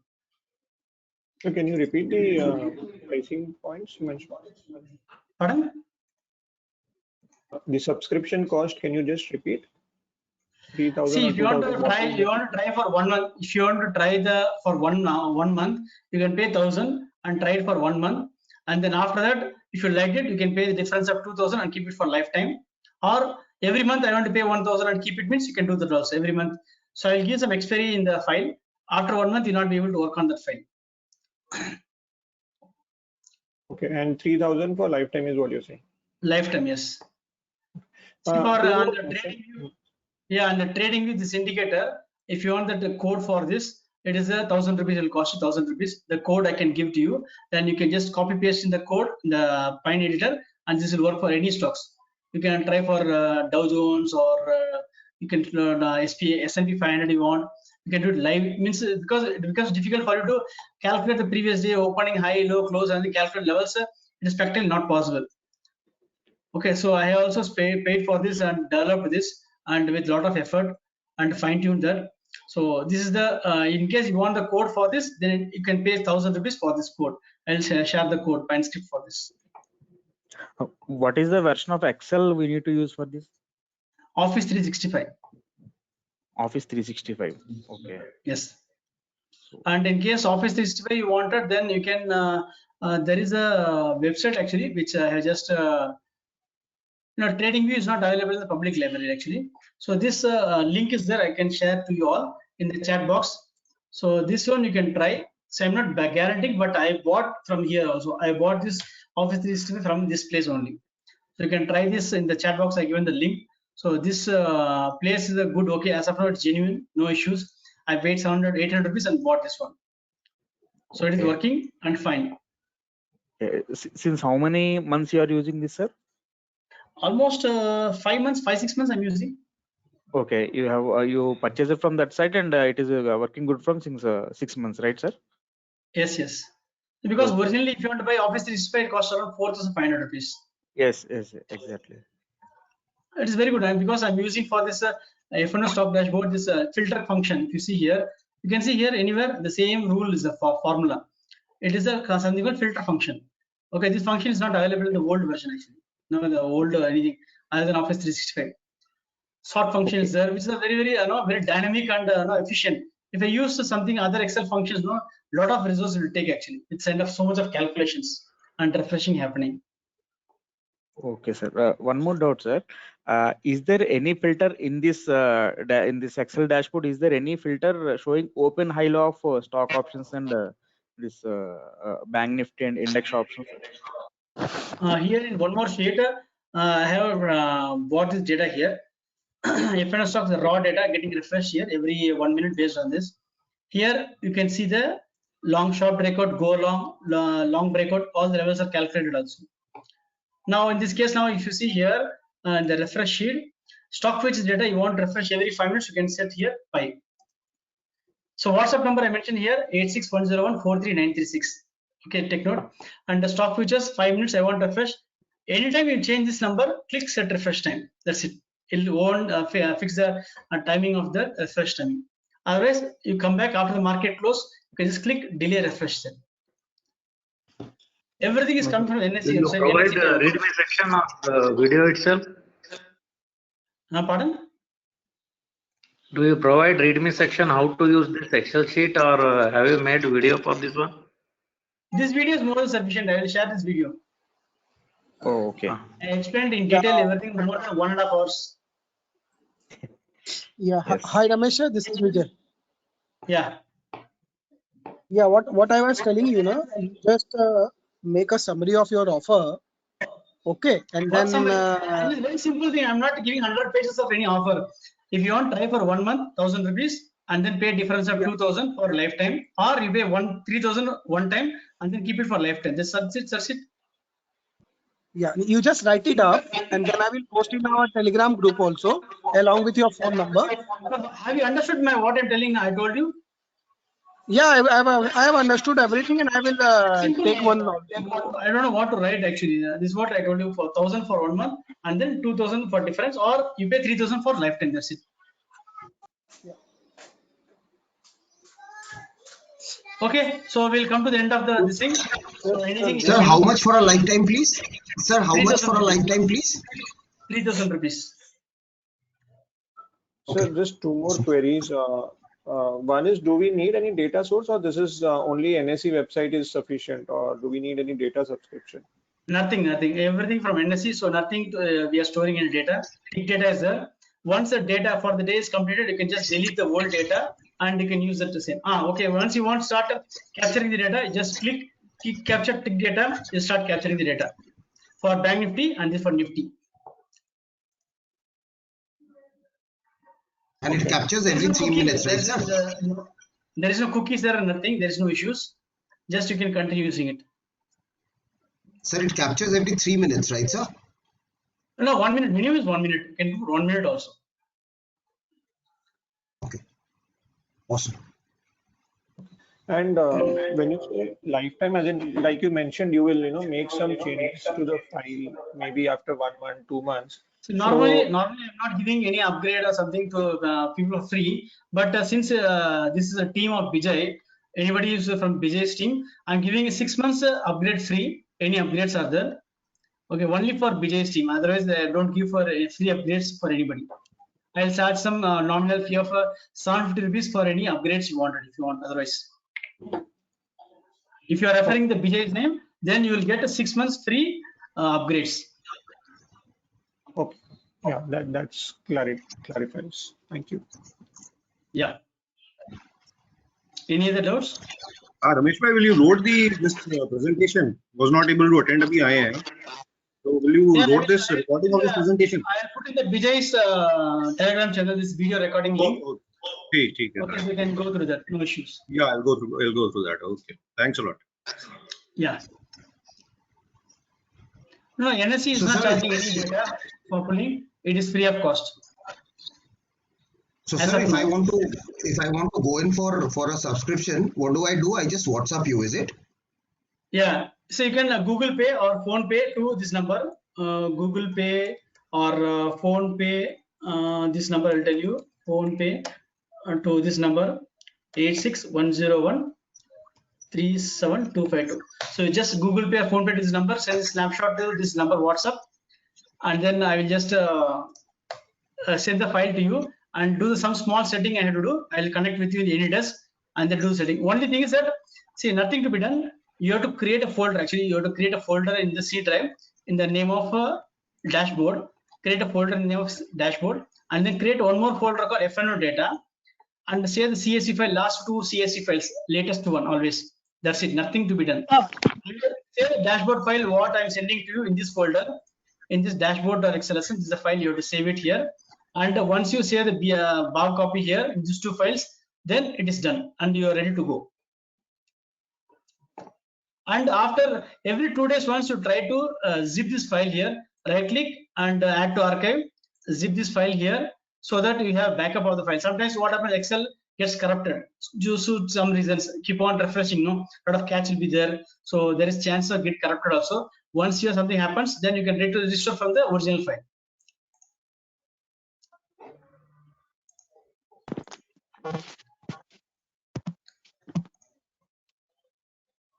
So can you repeat the pricing points you mentioned? Pardon? The subscription cost, can you just repeat? 3,000. See, if you want to try for 1 month. If you want to try for one month, you can pay 1,000 and try it for 1 month. And then after that, if you like it, you can pay the difference of 2,000 and keep it for lifetime. Or every month I want to pay 1,000 and keep it, means you can do that also every month. So I'll give some expiry in the file. After 1 month, you'll not be able to work on that file. Okay, and 3,000 for lifetime is what you're saying? Lifetime, yes. See, for the trading view, yeah, and the trading view, this indicator, if you want the code for this, it is 1,000 rupees. It will cost you 1,000 rupees. The code I can give to you. Then you can just copy paste in the code in the Pine editor, and this will work for any stocks. You can try for Dow Jones, or you can S&P 500 you want. You can do it live. It means because it becomes difficult for you to calculate the previous day opening, high, low, close, and the calculate levels. It is practically not possible. Okay, so I have also paid for this and developed this, and with a lot of effort and fine-tuned that. So this is the in case you want the code for this, then you can pay 1,000 rupees for this code. I'll share the code Pine script for this. What is the version of Excel we need to use for this? Office 365. Office 365. Okay. Yes. And in case Office 365 you wanted, then you can. There is a website actually which I have just. TradingView is not available in the public library actually. So this link is there. I can share to you all in the chat box. So this one you can try. So I'm not guaranteeing, but I bought from here also. I bought this Office 365 from this place only. So you can try this in the chat box. I given the link. So this place is a good. Okay, as of now it's genuine, no issues. I paid 700, 800 rupees and bought this one. So it is working and fine. Since how many months you are using this, sir? Almost 5 months, 5-6 months I'm using. Okay, you have you purchased it from that site, and it is working good from since 6 months, right, sir? Yes, yes. Because originally, if you want to buy Office 365, it costs around 4,500 rupees. Yes, yes, exactly. It is very good, and because I'm using for this F&O stock dashboard, this filter function. If you see here, you can see here anywhere the same rule is a formula. It is a something called filter function. Okay, this function is not available in the old version actually. No, the old anything other than Office 365. Sort function is there, which is a very very dynamic and efficient. If I use something other Excel functions, lot of resources will take actually. It's end up so much of calculations and refreshing happening. Okay, sir. One more doubt, sir. Is there any filter in this Excel dashboard? Is there any filter showing open high low of stock options and this Bank Nifty and index options? Here in one more sheet, I have bought this data here. F&O stocks, the raw data getting refreshed here every 1 minute based on this. Here you can see the long short breakout, go long, long breakout, all the levels are calculated also. Now in this case, now if you see here the refresh sheet, stock futures data you want to refresh every 5 minutes, you can set here 5. So WhatsApp number I mentioned here 8610143936. Okay, take note. And the stock futures 5 minutes I want to refresh. Anytime you change this number, click set refresh time. That's it. It won't fix the timing of the refresh timing. Otherwise, you come back after the market close, you can just click delay refresh time. Everything is coming from NSE. Will you provide the readme section of the video itself? Pardon? Do you provide readme section how to use this Excel sheet, or have you made video for this one? This video is more than sufficient. I will share this video. Oh, okay. I explained in detail everything more than 1.5 hours. Yeah. Yes. Hi, Ramesh. Sir, this is Vijay. Yeah. Yeah. What I was telling you, just make a summary of your offer. Okay, and What then it's a very simple thing. I'm not giving 100 pages of any offer. If you want, try for 1 month, 1,000 rupees, and then pay difference of 2,000 for lifetime, or you pay 3,000 one time and then keep it for lifetime. That's it. That's it. yeah, you just write it up, and then I will post in our Telegram group also, along with your phone number. Have you understood what I'm telling? I told you. Yeah, I have understood everything, and I will take one. I don't know what to write actually. This is what I told you, for 1,000 for 1 month, and then 2,000 for difference, or you pay 3,000 for lifetime. That's it. Okay, so we'll come to the end of this thing. So anything? Sir, how much for a lifetime, please? Sir, how much for a lifetime, please? 3,000 rupees. Sir, just two more queries. One is, do we need any data source, or this is only NSE website is sufficient, or do we need any data subscription? Nothing. Everything from NSE, so nothing we are storing any data. Big data is there. Once the data for the day is completed, you can just delete the old data and you can use it the same. Okay. Once you want to start capturing the data, you just click capture tick data. You start capturing the data for Bank Nifty and this for Nifty. And it captures every 3 minutes, right, sir? There is no cookies there and nothing. There is no issues. Just you can continue using it. Sir, it captures every 3 minutes, right, sir? No, 1 minute. Minimum is 1 minute. You can do 1 minute also. Okay. Awesome. And when you say lifetime, as in, like you mentioned, you will make some changes to the file maybe after 1 month, 2 months. So normally I'm not giving any upgrade or something to people free. But since this is a team of Bijay, anybody is from Bijay's team, I'm giving a 6 months upgrade free. Any upgrades are there? Okay, only for Bijay's team. Otherwise, I don't give for free upgrades for anybody. I'll charge some nominal fee of 750 rupees for any upgrades you wanted. If you want, otherwise, if you are referring the Bijay's name, then you will get a 6 months free upgrades. Okay. Yeah, that's clarifies. Thank you. Yeah. Any other doubts? Ramesh bhai, will you load this presentation? Was not able to attend abhi aaye hain. So will you load this recording of this presentation? I'll put in the Vijay's Telegram channel this video recording link. Okay, so you can go through that. No issues. Yeah, I'll go through that. Okay. Thanks a lot. Yeah. No, NSE is not charging any data for pulling. It is free of cost. So sir, if I want to go in for a subscription, what do? I just WhatsApp you, is it? Yeah. So you can Google Pay or Phone Pay to this number. Google Pay or Phone Pay. This number I'll tell you. Phone Pay to this number 86101 37252. So you just Google Pay or Phone Pay to this number. Send a snapshot to this number WhatsApp, and then I will just send the file to you and do some small setting I have to do. I'll connect with you in AnyDesk and then do the setting. Only thing is that, see, nothing to be done. You have to create a folder. Actually, you have to create a folder in the C drive in the name of dashboard. Create a folder in the name of dashboard, and then create one more folder called FNO data, and say the CSV file, last two CSV files, latest one always. That's it. Nothing to be done. Say the dashboard file what I'm sending to you in this folder, in this dashboard or Excel lesson. This is the file you have to save it here. And once you save the bar copy here in these two files, then it is done and you are ready to go. And after every 2 days, once you try to zip this file here, right click and add to archive, zip this file here so that you have backup of the file. Sometimes what happens, Excel gets corrupted due to some reasons. Keep on refreshing, no, a lot of catch will be there. So there is chance of get corrupted also. Once here something happens, then you can ready to register from the original file.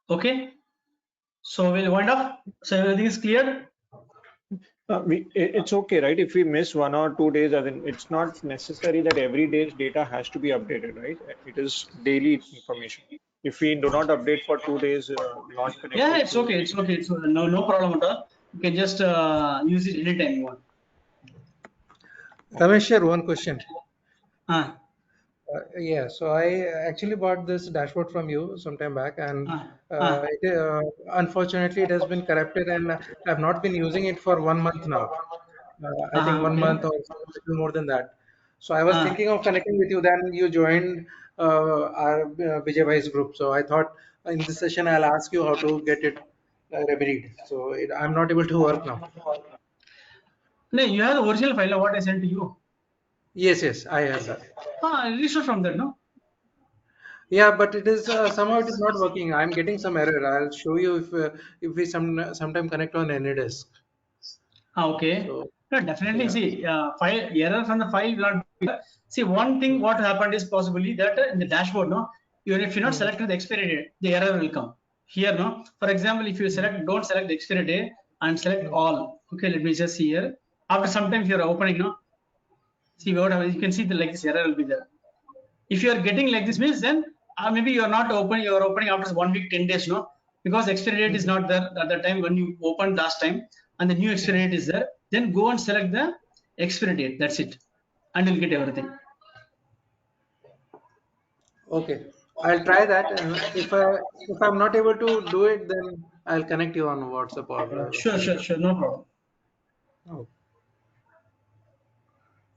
Okay, so we'll wind up. So everything is clear. It's okay, right? If we miss 1 or 2 days, I mean, it's not necessary that every day's data has to be updated, right? It is daily information. If we do not update for 2 days, not connected. Yeah, it's okay. It's okay. It's no problem at all. You can just use it anytime you want. Ramesh, here one question. Yeah, so I actually bought this dashboard from you some time back, and unfortunately it has been corrupted, and I've not been using it for 1 month now. I think 1 month or little more than that. So I was thinking of connecting with you. Then you joined our Vijay Bhai's group. So I thought in this session I'll ask you how to get it remedied. So I'm not able to work now. No, you have the original file. What I sent to you. Yes, I have that. Register from there, no? Yeah, but it is somehow it is not working. I'm getting some error. I'll show you if we sometime connect on AnyDesk. Okay. So, no, definitely. Yeah. See, file error from the file will not be. See, one thing what happened is possibly that in the dashboard, no, even if you not selected the expiry date, the error will come here, no. For example, if you don't select the expiry date and select all. Okay, let me just see here. After some time, if you're opening, no. See what happens, you can see the like this error will be there. If you are getting like this means then maybe you are not open, you are opening after 1 week, 10 days, no, because expiry date is not there at the time when you opened last time, and the new expiry date is there. Then go and select the expiry date. That's it, and you'll get everything. Okay, I'll try that, and if I'm not able to do it, then I'll connect you on WhatsApp or. Sure, no problem. Oh.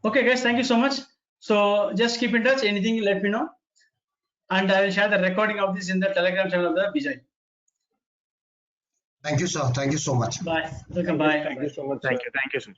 Okay, guys, thank you so much. So just keep in touch. Anything, let me know, and I will share the recording of this in the Telegram channel of the Vijay. Thank you, sir. Thank you so much. Bye. Welcome. Bye. Thank you so much. Thank you, sir.